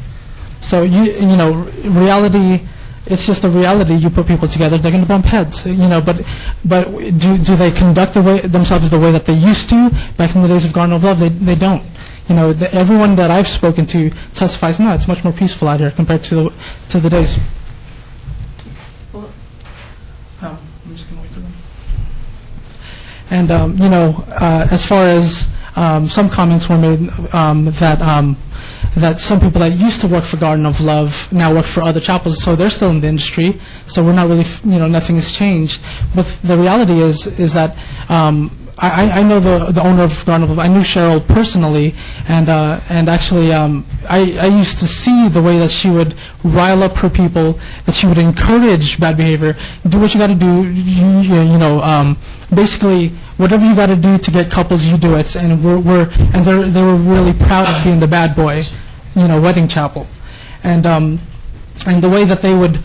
So, reality, it's just a reality. You put people together, they're going to bump heads. But do they conduct themselves the way that they used to back in the days of Garden of Love? They don't. Everyone that I've spoken to testifies, no, it's much more peaceful out here compared to the days. I'm just going to wait for them. And, as far as some comments were made that some people that used to work for Garden of Love now work for other chapels, so they're still in the industry, so we're not really, nothing has changed. But the reality is that I know the owner of Garden of Love. I knew Cheryl personally, and actually I used to see the way that she would rile up her people, that she would encourage bad behavior. Do what you got to do, basically whatever you got to do to get couples, you do it. And they were really proud of being the bad boy, wedding chapel, and the way that they would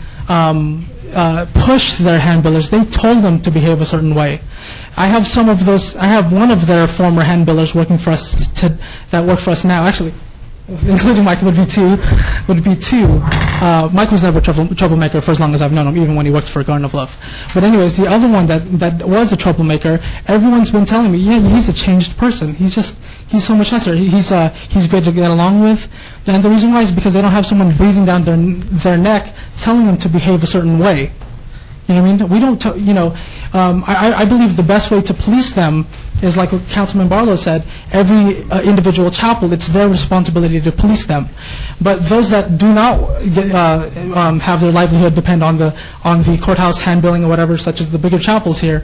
push their handbillers, they told them to behave a certain way. I have one of their former handbillers working for us that work for us now, actually, including Mike would be two. Mike was never a troublemaker for as long as I've known him, even when he worked for Garden of Love. But anyways, the other one that was a troublemaker, everyone's been telling me, yeah, he's a changed person. He's so much nicer. He's great to get along with. And the reason why is because they don't have someone breathing down their neck telling them to behave a certain way. You know what I mean? We don't, I believe the best way to police them is like what Councilman Barlow said, every individual chapel, it's their responsibility to police them. But those that do not have their livelihood depend on the courthouse handbilling or whatever, such as the bigger chapels here,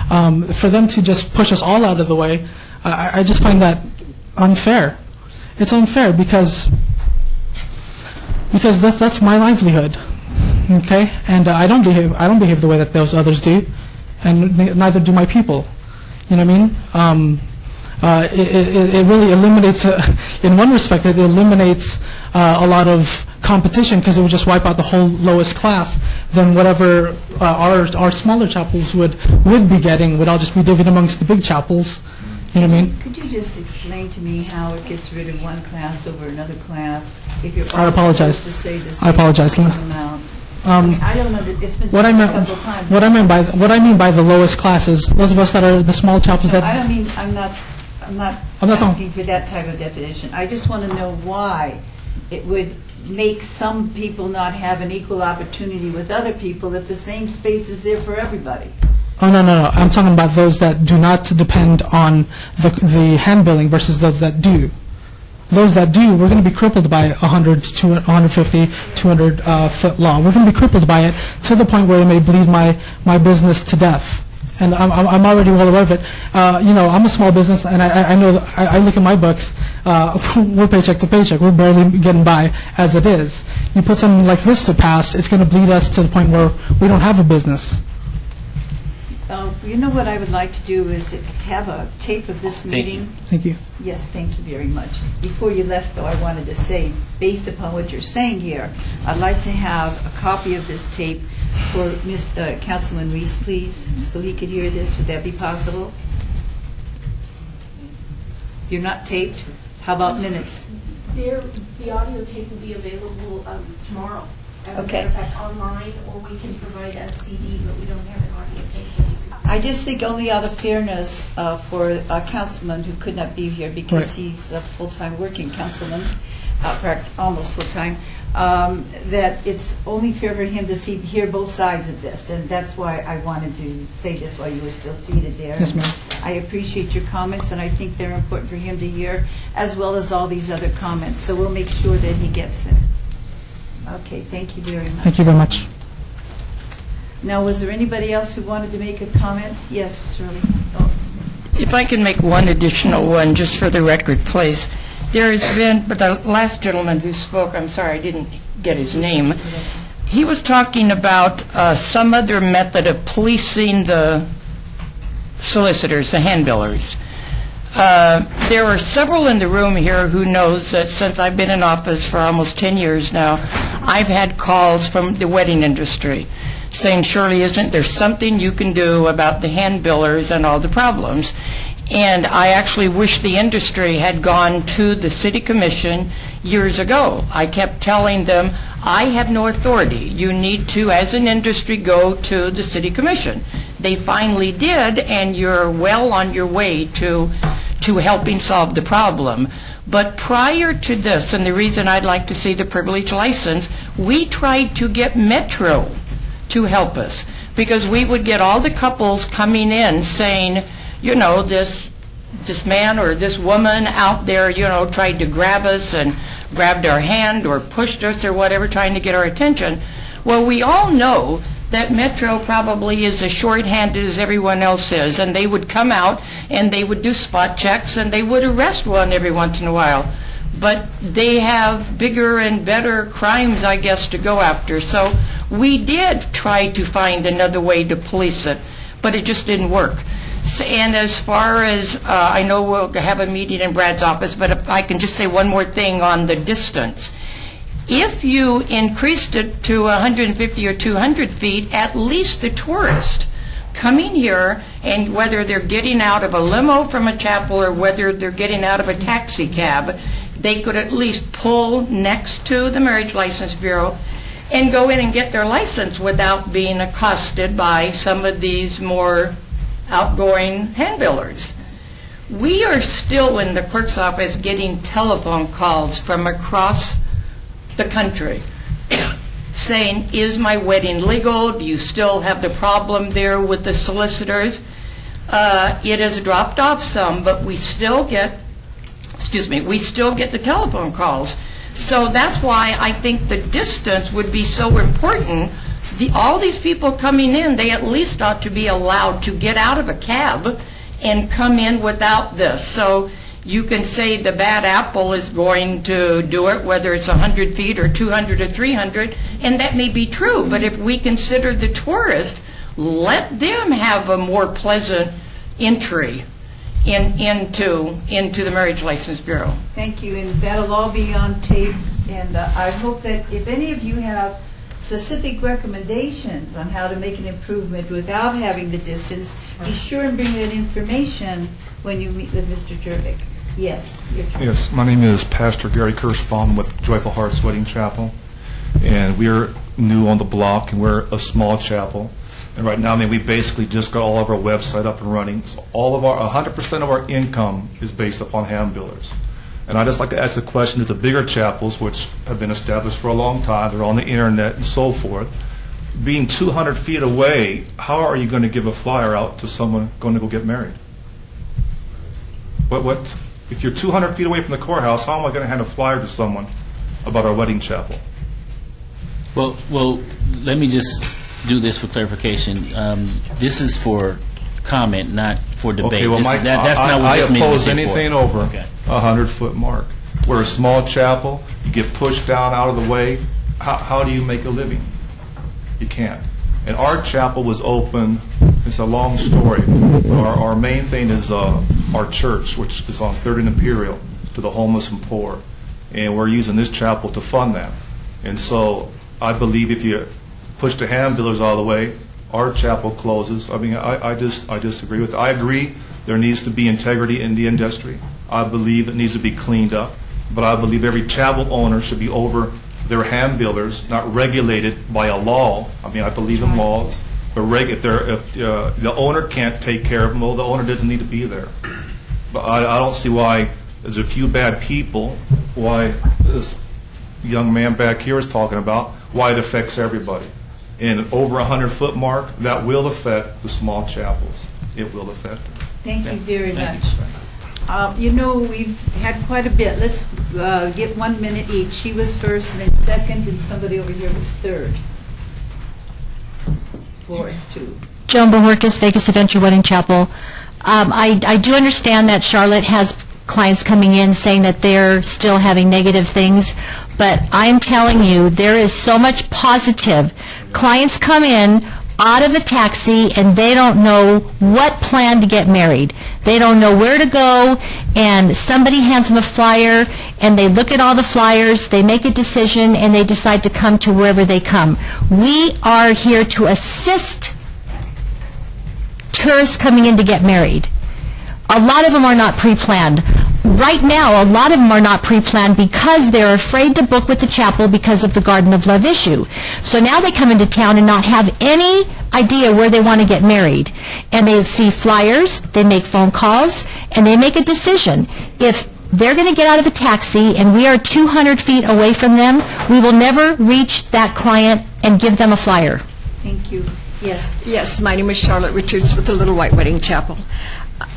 for them to just push us all out of the way, I just find that unfair. It's unfair because that's my livelihood. Okay, and I don't behave the way that those others do, and neither do my people. You know what I mean? It really eliminates, in one respect, it eliminates a lot of competition because it would just wipe out the whole lowest class. Then whatever our smaller chapels would be getting would all just be divided amongst the big chapels. You know what I mean? Could you just explain to me how it gets rid of one class over another class if you're I apologize. supposed to say the I apologize. same amount? I don't know. It's been said a couple times. What I mean by the lowest class is those of us that are the small chapels. No, that I don't mean. I'm not asking for that type of definition. I just want to know why it would make some people not have an equal opportunity with other people if the same space is there for everybody. Oh, no. I'm talking about those that do not depend on the handbilling versus those that do. Those that do, we're going to be crippled by 100, 150, 200 foot law. We're going to be crippled by it to the point where it may bleed my business to death. And I'm already well aware of it. I'm a small business, and I know, I look at my books, we're paycheck to paycheck. We're barely getting by as it is. You put something like this to pass, it's going to bleed us to the point where we don't have a business. You know what I would like to do is to have a tape of this meeting. Thank you. Yes, thank you very much. Before you left, though, I wanted to say, based upon what you're saying here, I'd like to have a copy of this tape for Councilman Reese, please, so he could hear this. Would that be possible? You're not taped? How about minutes? The audio tape will be available tomorrow. As a Okay. matter of fact, online, or we can provide a CD, but we don't have an audio tape. I just think only out of fairness for a councilman who could not be here because Right. he's a full-time working councilman, almost full-time, that it's only fair for him to hear both sides of this, and that's why I wanted to say this while you were still seated there. Yes, ma'am. I appreciate your comments, and I think they're important for him to hear, as well as all these other comments, so we'll make sure that he gets them. Okay, thank you very much. Thank you very much. Now, was there anybody else who wanted to make a comment? Yes, Shirley. Oh. If I can make one additional one, just for the record, please. There has been, but the last gentleman who spoke, I'm sorry, I didn't get his name, he was talking about some other method of policing the solicitors, the handbillers. There are several in the room here who knows that since I've been in office for almost 10 years now, I've had calls from the wedding industry saying, Shirley, isn't there something you can do about the handbillers and all the problems? And I actually wish the industry had gone to the city commission years ago. I kept telling them, I have no authority. You need to, as an industry, go to the city commission. They finally did, and you're well on your way to helping solve the problem. But prior to this, and the reason I'd like to see the privilege license, we tried to get Metro to help us, because we would get all the couples coming in saying, you know, this man or this woman out there, you know, tried to grab us and grabbed our hand or pushed us or whatever, trying to get our attention. Well, we all know that Metro probably is as short-handed as everyone else is, and they would come out and they would do spot checks and they would arrest one every once in a while. But they have bigger and better crimes, I guess, to go after. So we did try to find another way to police it, but it just didn't work. And as far as, I know we'll have a meeting in Brad's office, but if I can just say one more thing on the distance. If you increased it to 150 or 200 feet, at least the tourist coming here, and whether they're getting out of a limo from a chapel or whether they're getting out of a taxi cab, they could at least pull next to the Marriage License Bureau and go in and get their license without being accosted by some of these more outgoing handbillers. We are still in the clerk's office getting telephone calls from across the country saying, is my wedding legal? Do you still have the problem there with the solicitors? It has dropped off some, but we still get the telephone calls. So that's why I think the distance would be so important. All these people coming in, they at least ought to be allowed to get out of a cab and come in without this. So you can say the bad apple is going to do it, whether it's 100 feet or 200 or 300, and that may be true. But if we consider the tourist, let them have a more pleasant entry into the Marriage License Bureau. Thank you, and that'll all be on tape, and I hope that if any of you have specific recommendations on how to make an improvement without having the distance, be sure and bring that information when you meet with Mr. Jervik. Yes, your turn. Yes, my name is Pastor Gary Kirschbaum with Joyful Hearts Wedding Chapel, and we're new on the block, and we're a small chapel. And right now, I mean, we basically just got all of our website up and running. So 100% of our income is based upon hand billers. And I'd just like to ask a question to the bigger chapels, which have been established for a long time, they're on the internet and so forth. Being 200 feet away, how are you going to give a flyer out to someone going to go get married? What? If you're 200 feet away from the courthouse, how am I going to hand a flyer to someone about our wedding chapel? Well, let me just do this for clarification. This is for comment, not for debate. Okay, well, That's not what I this meeting is oppose for. anything over a 100-foot mark. We're a small chapel. You get pushed down out of the way. How do you make a living? You can't. And our chapel was open. It's a long story. Our main thing is our church, which is on 3rd and Imperial, to the homeless and poor. And we're using this chapel to fund that. And so I believe if you push the hand billers all the way, our chapel closes. I mean, I disagree with it. I agree there needs to be integrity in the industry. I believe it needs to be cleaned up. But I believe every chapel owner should be over they're hand builders, not regulated by a law. I mean, I believe in laws, but if the owner can't take care of them, well, the owner doesn't need to be there. But I don't see why there's a few bad people, why this young man back here is talking about, why it affects everybody. And over 100-foot mark, that will affect the small chapels. It will affect them. Thank you very much. You know, we've had quite a bit. Let's get 1 minute each. She was first, and then second, and somebody over here was third. Fourth, too. Joan Bohorquez, Vegas Adventure Wedding Chapel. I do understand that Charlotte has clients coming in saying that they're still having negative things, but I'm telling you, there is so much positive. Clients come in out of a taxi and they don't know what plan to get married. They don't know where to go, and somebody hands them a flyer, and they look at all the flyers, they make a decision, and they decide to come to wherever they come. We are here to assist tourists coming in to get married. A lot of them are not pre-planned. Right now, a lot of them are not pre-planned because they're afraid to book with the chapel because of the Garden of Love issue. So now they come into town and not have any idea where they want to get married. And they see flyers, they make phone calls, and they make a decision. If they're going to get out of a taxi and we are 200 feet away from them, we will never reach that client and give them a flyer. Thank you. Yes. Yes, my name is Charlotte Richards with the Little White Wedding Chapel.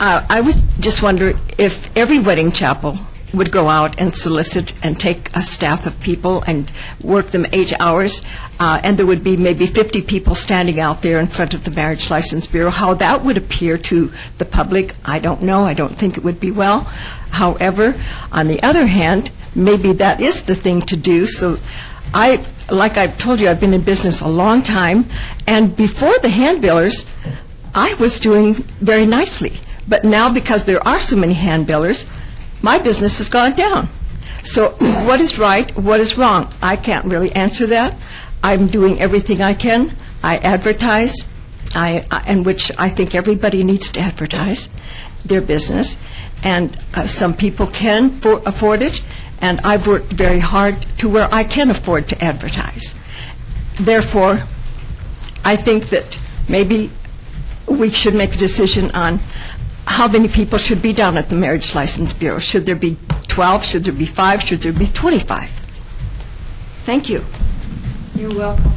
I was just wondering if every wedding chapel would go out and solicit and take a staff of people and work them 8 hours, and there would be maybe 50 people standing out there in front of the Marriage License Bureau. How that would appear to the public, I don't know. I don't think it would be well. However, on the other hand, maybe that is the thing to do. So like I've told you, I've been in business a long time, and before the hand billers, I was doing very nicely. But now, because there are so many hand billers, my business has gone down. So what is right, what is wrong? I can't really answer that. I'm doing everything I can. I advertise, and which I think everybody needs to advertise their business. And some people can afford it, and I've worked very hard to where I can afford to advertise. Therefore, I think that maybe we should make a decision on how many people should be down at the Marriage License Bureau. Should there be 12? Should there be 5? Should there be 25? Thank you. You're welcome.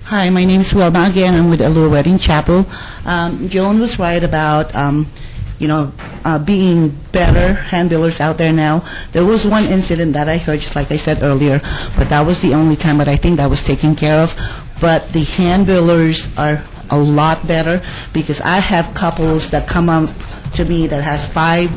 Hi, my name is Wilma. Again, I'm with Allure Wedding Chapel. Joan was right about, being better hand billers out there now. There was one incident that I heard, just like I said earlier, but that was the only time, but I think that was taken care of. But the hand billers are a lot better, because I have couples that come up to me that has 5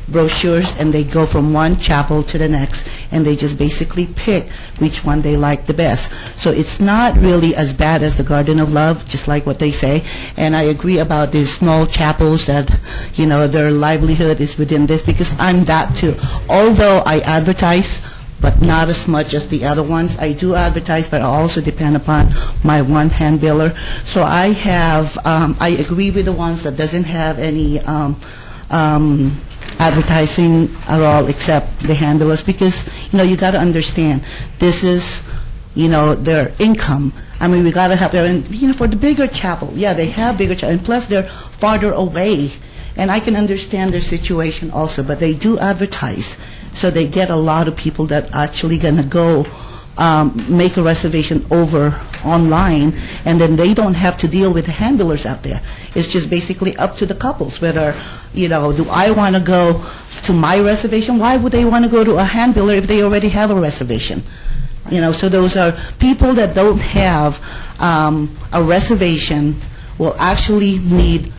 brochures, and they go from one chapel to the next, and they just basically pick which one they like the best. So it's not really as bad as the Garden of Love, just like what they say. And I agree about these small chapels that, their livelihood is within this, because I'm that too. Although I advertise, but not as much as the other ones. I do advertise, but I also depend upon my one hand biller. So I have, I agree with the ones that doesn't have any advertising at all except the hand billers, because, you got to understand, this is, their income. I mean, we got to have their, for the bigger chapel, yeah, they have bigger chapel, and plus they're farther away. And I can understand their situation also, but they do advertise. So they get a lot of people that actually going to go make a reservation over online, and then they don't have to deal with the hand billers out there. It's just basically up to the couples whether, do I want to go to my reservation? Why would they want to go to a hand biller if they already have a reservation? So those are people that don't have a reservation will actually need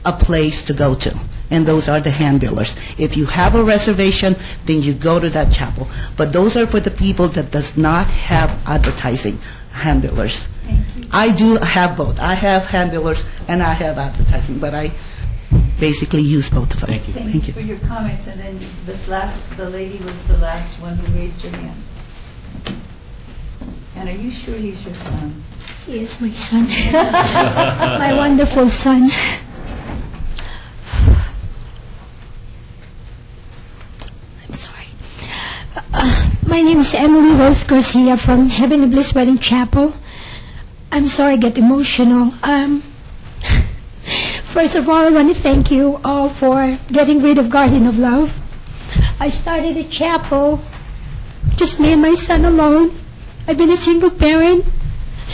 a place to go to. And those are the hand billers. If you have a reservation, then you go to that chapel. But those are for the people that does not have advertising hand billers. I do have both. I have hand billers and I have advertising, but I basically use both of them. Thank you. Thank you for your comments. And then the lady was the last one who raised her hand. And are you sure he's your son? He is my son. My wonderful son. My name is Emily Rose Garcia from Heavenly Bliss Wedding Chapel. I'm sorry I get emotional. First of all, I want to thank you all for getting rid of Garden of Love. I started a chapel, just me and my son alone. I've been a single parent,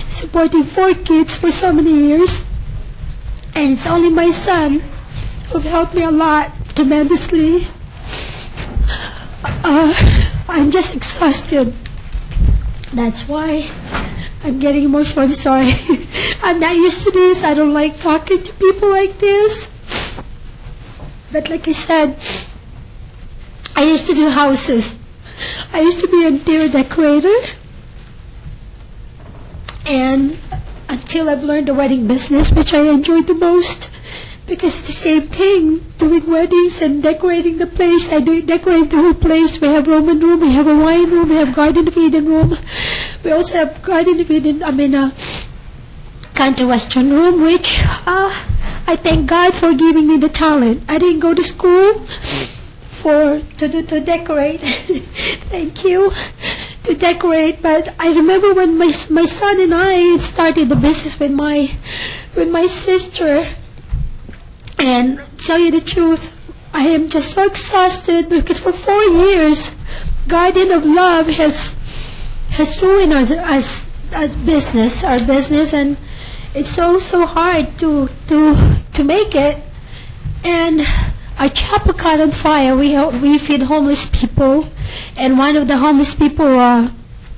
supporting 4 kids for so many years. And it's only my son who helped me a lot, tremendously. I'm just exhausted. That's why I'm getting emotional. I'm sorry. I'm not used to this. I don't like talking to people like this. But like I said, I used to do houses. I used to be an interior decorator. And until I've learned the wedding business, which I enjoyed the most, because it's the same thing, doing weddings and decorating the place. I decorate the whole place. We have Roman room, we have a wine room, we have Garden of Eden room. We also have Garden of Eden, country western room, which I thank God for giving me the talent. I didn't go to school to decorate. Thank you. To decorate, but I remember when my son and I started the business with my sister. And tell you the truth, I am just so exhausted because for 4 years, Garden of Love has ruined our business, and it's so hard to make it. And our chapel caught on fire. We feed homeless people, and one of the homeless people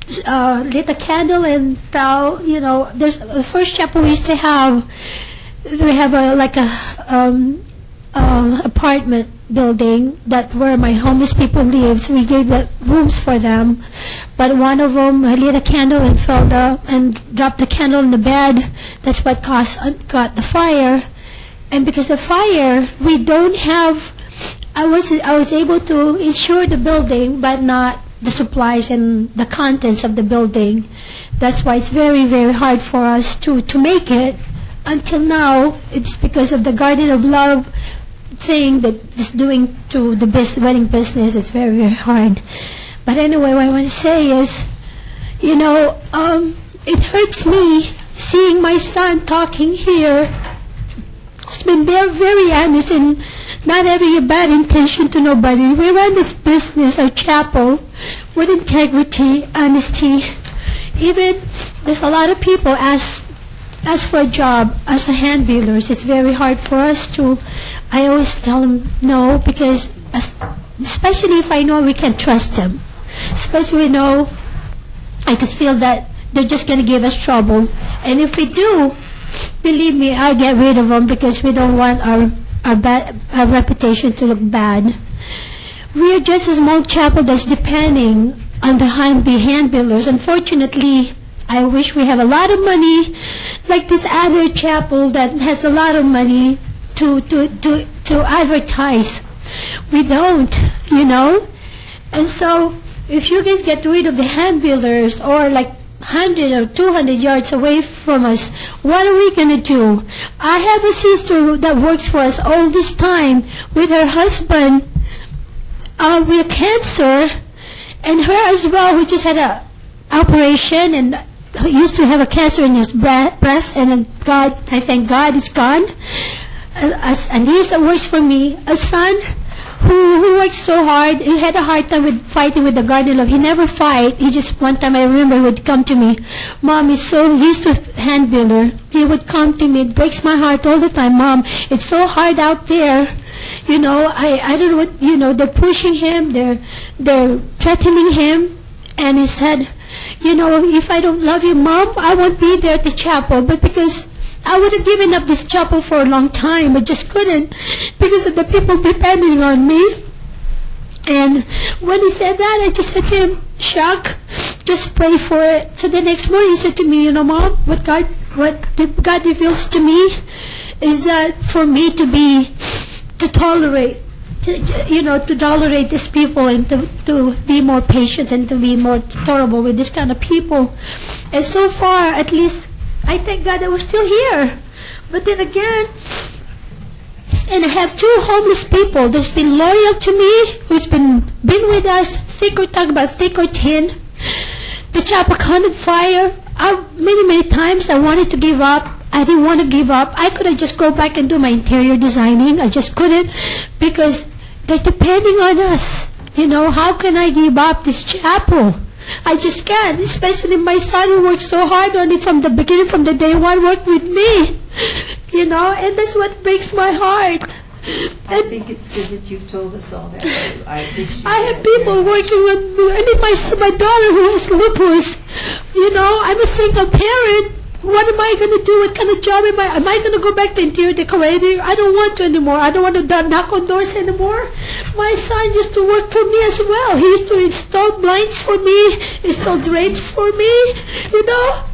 lit a candle and fell. There's the first chapel we used to have. We have apartment building where my homeless people live. So we gave the rooms for them, but one of them lit a candle and fell down and dropped the candle in the bed. That's what got the fire. And because of the fire, we don't have. I was able to insure the building, but not the supplies and the contents of the building. That's why it's very, very hard for us to make it. Until now, it's because of the Garden of Love thing that is doing to the wedding business. It's very, very hard. But anyway, what I want to say is, it hurts me seeing my son talking here. He's been very, very honest and not having a bad intention to nobody. We run this business, our chapel, with integrity, honesty. Even there's a lot of people ask for a job as a hand builders. It's very hard for us to. I always tell them no, because especially if I know we can trust them. Especially I could feel that they're just going to give us trouble. And if we do, believe me, I get rid of them because we don't want our reputation to look bad. We are just a small chapel that's depending on the hand builders. Unfortunately, I wish we have a lot of money, like this other chapel that has a lot of money to advertise. We don't, And so, if you guys get rid of the hand builders, or like 100 or 200 yards away from us, what are we going to do? I have a sister that works for us all this time with her husband with cancer, and her as well, who just had an operation and used to have a cancer in his breast, and I thank God it's gone. And he works for me. A son who worked so hard. He had a hard time with fighting with the Garden of Love. He never fight. He just, one time I remember he would come to me. Mom, he used to hand builder. He would come to me. It breaks my heart all the time. Mom, it's so hard out there. I don't know what, they're pushing him. They're threatening him. And he said, if I don't love you, Mom, I won't be there at the chapel. But because I would have given up this chapel for a long time, but just couldn't because of the people depending on me. And when he said that, I just said to him, Shaq, just pray for it. So the next morning he said to me, Mom, what God reveals to me is that for me to tolerate these people and to be more patient and to be more tolerable with this kind of people. And so far, at least, I thank God that we're still here. But then again, and I have 2 homeless people that's been loyal to me, who's been with us thick, we're talking about thick or thin. The chapel caught on fire. Many times I wanted to give up. I didn't want to give up. I could have just go back and do my interior designing. I just couldn't because they're depending on us. You know, how can I give up this chapel? I just can't, especially my son who worked so hard on it from the beginning, from the day one, worked with me. You know, and that's what breaks my heart. I think it's good that you've told us all that. I appreciate I have that people very much. working with me. I mean, my daughter who has lupus. You know, I'm a single parent. What am I going to do? What kind of job am I going to go back to interior decorating? I don't want to anymore. I don't want to knock on doors anymore. My son used to work for me as well. He used to install blinds for me, install drapes for me, you know.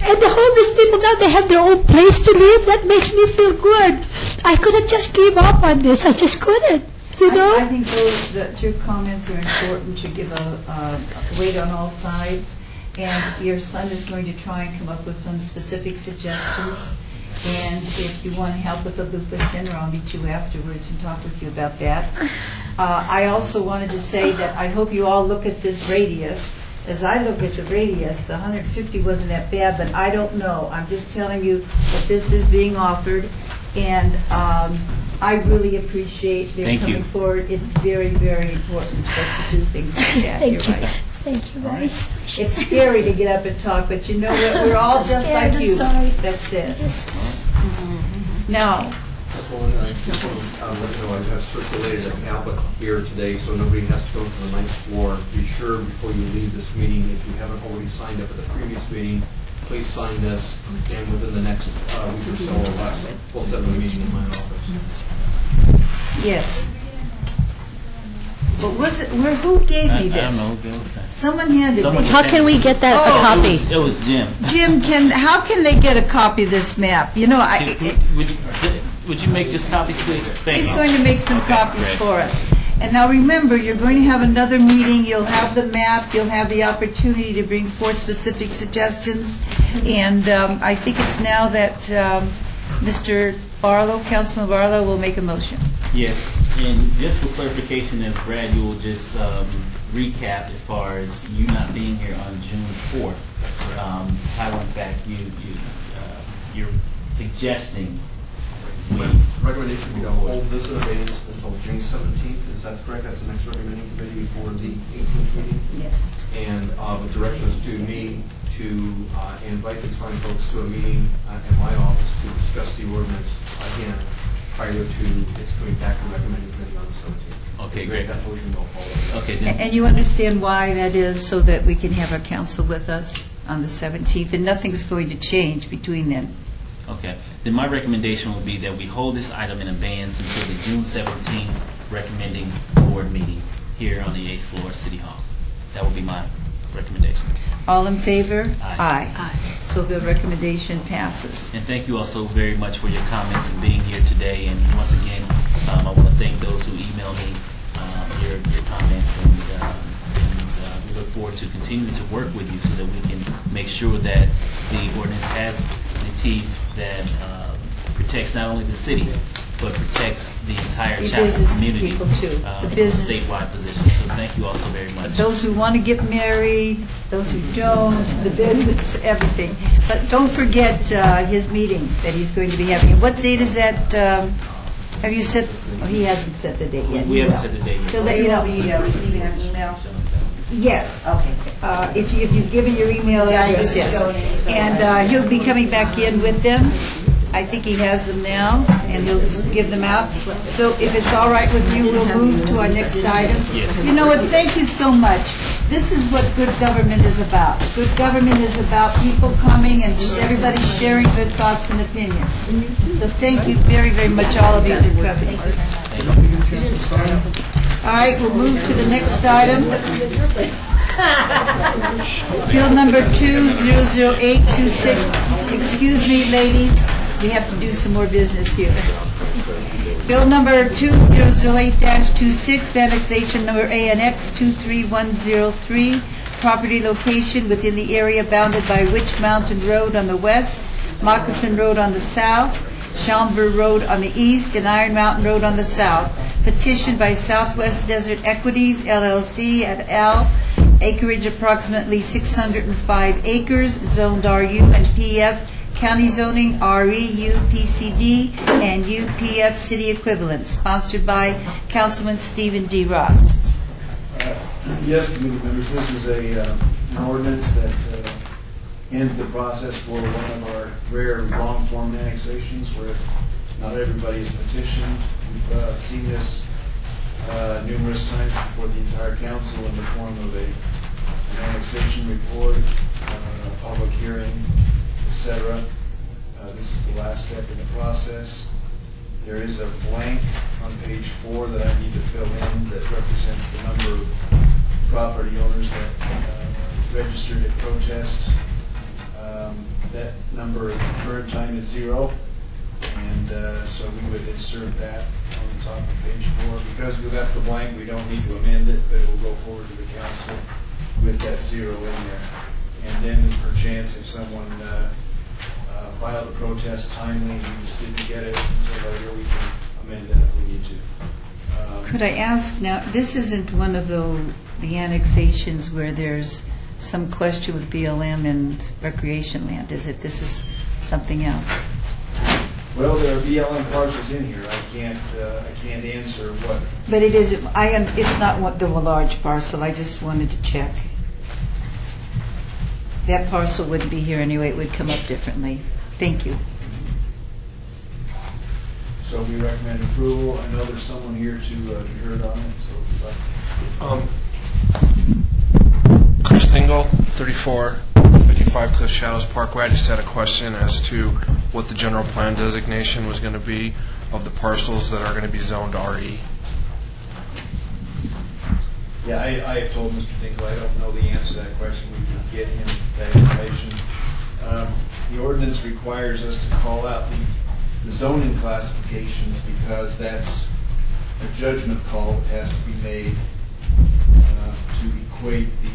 And the homeless people now, they have their own place to live. That makes me feel good. I couldn't just give up on this. I just couldn't, you know. I think that your comments are important to give a weight on all sides. And your son is going to try and come up with some specific suggestions. And if you want help with the lupus center, I'll meet you afterwards and talk with you about that. I also wanted to say that I hope you all look at this radius. As I look at the radius, the 150 wasn't that bad, but I don't know. I'm just telling you that this is being offered. And I really appreciate their Thank coming you. forward. It's very, very important for us to do things like that. Thank You're you. right. Thank you, guys. It's scary to get up and talk, but you know what? We're all So just scared, like I'm you. sorry. That's it. Now, Well, I just want to let you know, I've circulated a pamphlet here today, so nobody has to go to the ninth floor. Be sure before you leave this meeting, if you haven't already signed up at the previous meeting, please sign this, and within the next week or so or less, we'll set up a meeting in my office. yes. But was it, who gave me I don't this? know. Who was that? Someone handed Someone me. How can we get that a copy? It was Jim. Jim, how can they get a copy of this map? You know, Would you make just copies, please? Thank he's you. going to make some Okay, copies great. for us. And now remember, you're going to have another meeting, you'll have the map, you'll have the opportunity to bring forth specific suggestions. And I think it's now that Mr. Barlow, Councilman Barlow, will make a motion. Yes, and just for clarification, if Brad, you will just recap as far as you not being here on June 4th. How in fact you're suggesting we... Recommendation would be to hold this in abeyance until June 17th. Is that correct? That's the next recommending committee before the 18th meeting? Yes. And the direction is to me to invite these fine folks to a meeting in my office to discuss the ordinance again prior to its coming back to the recommending committee on the 17th. Okay, great. That motion will follow. Okay, then. And you understand why that is, so that we can have our council with us on the 17th, and nothing's going to change between then. Okay. Then my recommendation would be that we hold this item in abeyance until the June 17th recommending board meeting here on the 8th floor of City Hall. That would be my recommendation. All in favor? Aye. Aye. So the recommendation passes. And thank you also very much for your comments and being here today. And once again, I want to thank those who emailed me your comments, and we look forward to continuing to work with you so that we can make sure that the ordinance has the teeth that protects not only the city, but protects the entire The chapel business community people, too. The from a business. statewide position. So thank you all so very much. Those who want to get married, those who don't, the business, everything. But don't forget his meeting that he's going to be having. And what date is that? Have you set? Oh, he hasn't set the date yet. We He haven't will. set the date yet. He'll let you know. receiving an email? Yes. Okay. If you've given your email address, yes. And he'll be coming back in with them. I think he has them now, and he'll give them out. So if it's all right with you, we'll move to our next item. Yes. You know what, thank you so much. This is what good government is about. Good government is about people coming and everybody sharing their thoughts and opinions. So thank you very, very much, all of you, for coming. All right, we'll move to the next item. Bill number 200826. Excuse me, ladies, we have to do some more business here. Bill number 2008-26, annexation number ANX 23103, property location within the area bounded by Witch Mountain Road on the west, Moccasin Road on the south, Schaumburg Road on the east, and Iron Mountain Road on the south, petition by Southwest Desert Equities LLC et al., acreage approximately 605 acres, zoned RU and PF, county zoning RE, UPCD, and UPF city equivalent, sponsored by Councilman Stephen D. Ross. Yes, committee members, this is an ordinance that ends the process for one of our rare long-form annexations where not everybody is petitioned. We've seen this numerous times before the entire council in the form of an annexation report, a public hearing, etc. This is the last step in the process. There is a blank on page 4 that I need to fill in that represents the number of property owners that registered at protest. That number at the current time is 0, and so we would insert that on the top of page 4. Because we left the blank, we don't need to amend it, but it will go forward to the council with that 0 in there. And then perchance if someone filed a protest timely and we just didn't get it until later, we can amend that if we need to. Could I ask now, this isn't one of the annexations where there's some question with BLM and recreation land, is it? This is something else. Well, there are BLM parcels in here. I can't answer what. But it is. It's not the large parcel. I just wanted to check. That parcel wouldn't be here anyway. It would come up differently. Thank you. So we recommend approval. I know there's someone here to be heard on it. So Chris Dingle, 3455 Cliff Shadows Parkway. I just had a question as to what the general plan designation was going to be of the parcels that are going to be zoned RE. Yeah, I have told Mr. Dingle I don't know the answer to that question. We can get him that information. The ordinance requires us to call out the zoning classifications because that's a judgment call that has to be made to equate the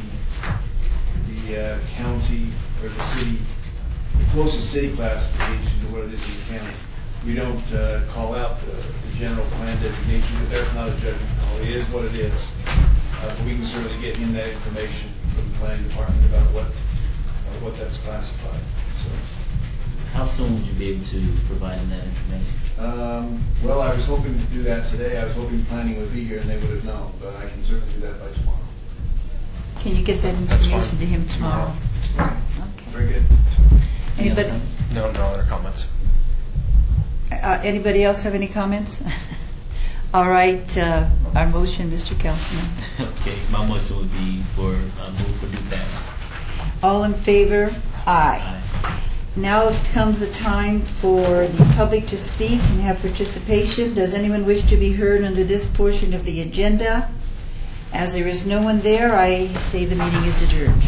county or the city, the closest city classification to what it is in the county. We don't call out the general plan designation because that's not a judgment call. It is what it is. But we can certainly get him that information from the planning department about what that's classified. So, how soon would you be able to provide him that information? Well, I was hoping to do that today. I was hoping planning would be here and they would have known, but I can certainly do that by tomorrow. Can you get that information to him tomorrow? Okay. Very good. Anybody? No other comments. Anybody else have any comments? All right, our motion, Mr. Councilman. Okay, my motion would be for move for do pass. All in favor? Aye. Now comes the time for the public to speak and have participation. Does anyone wish to be heard under this portion of the agenda? As there is no one there, I say the meeting is adjourned.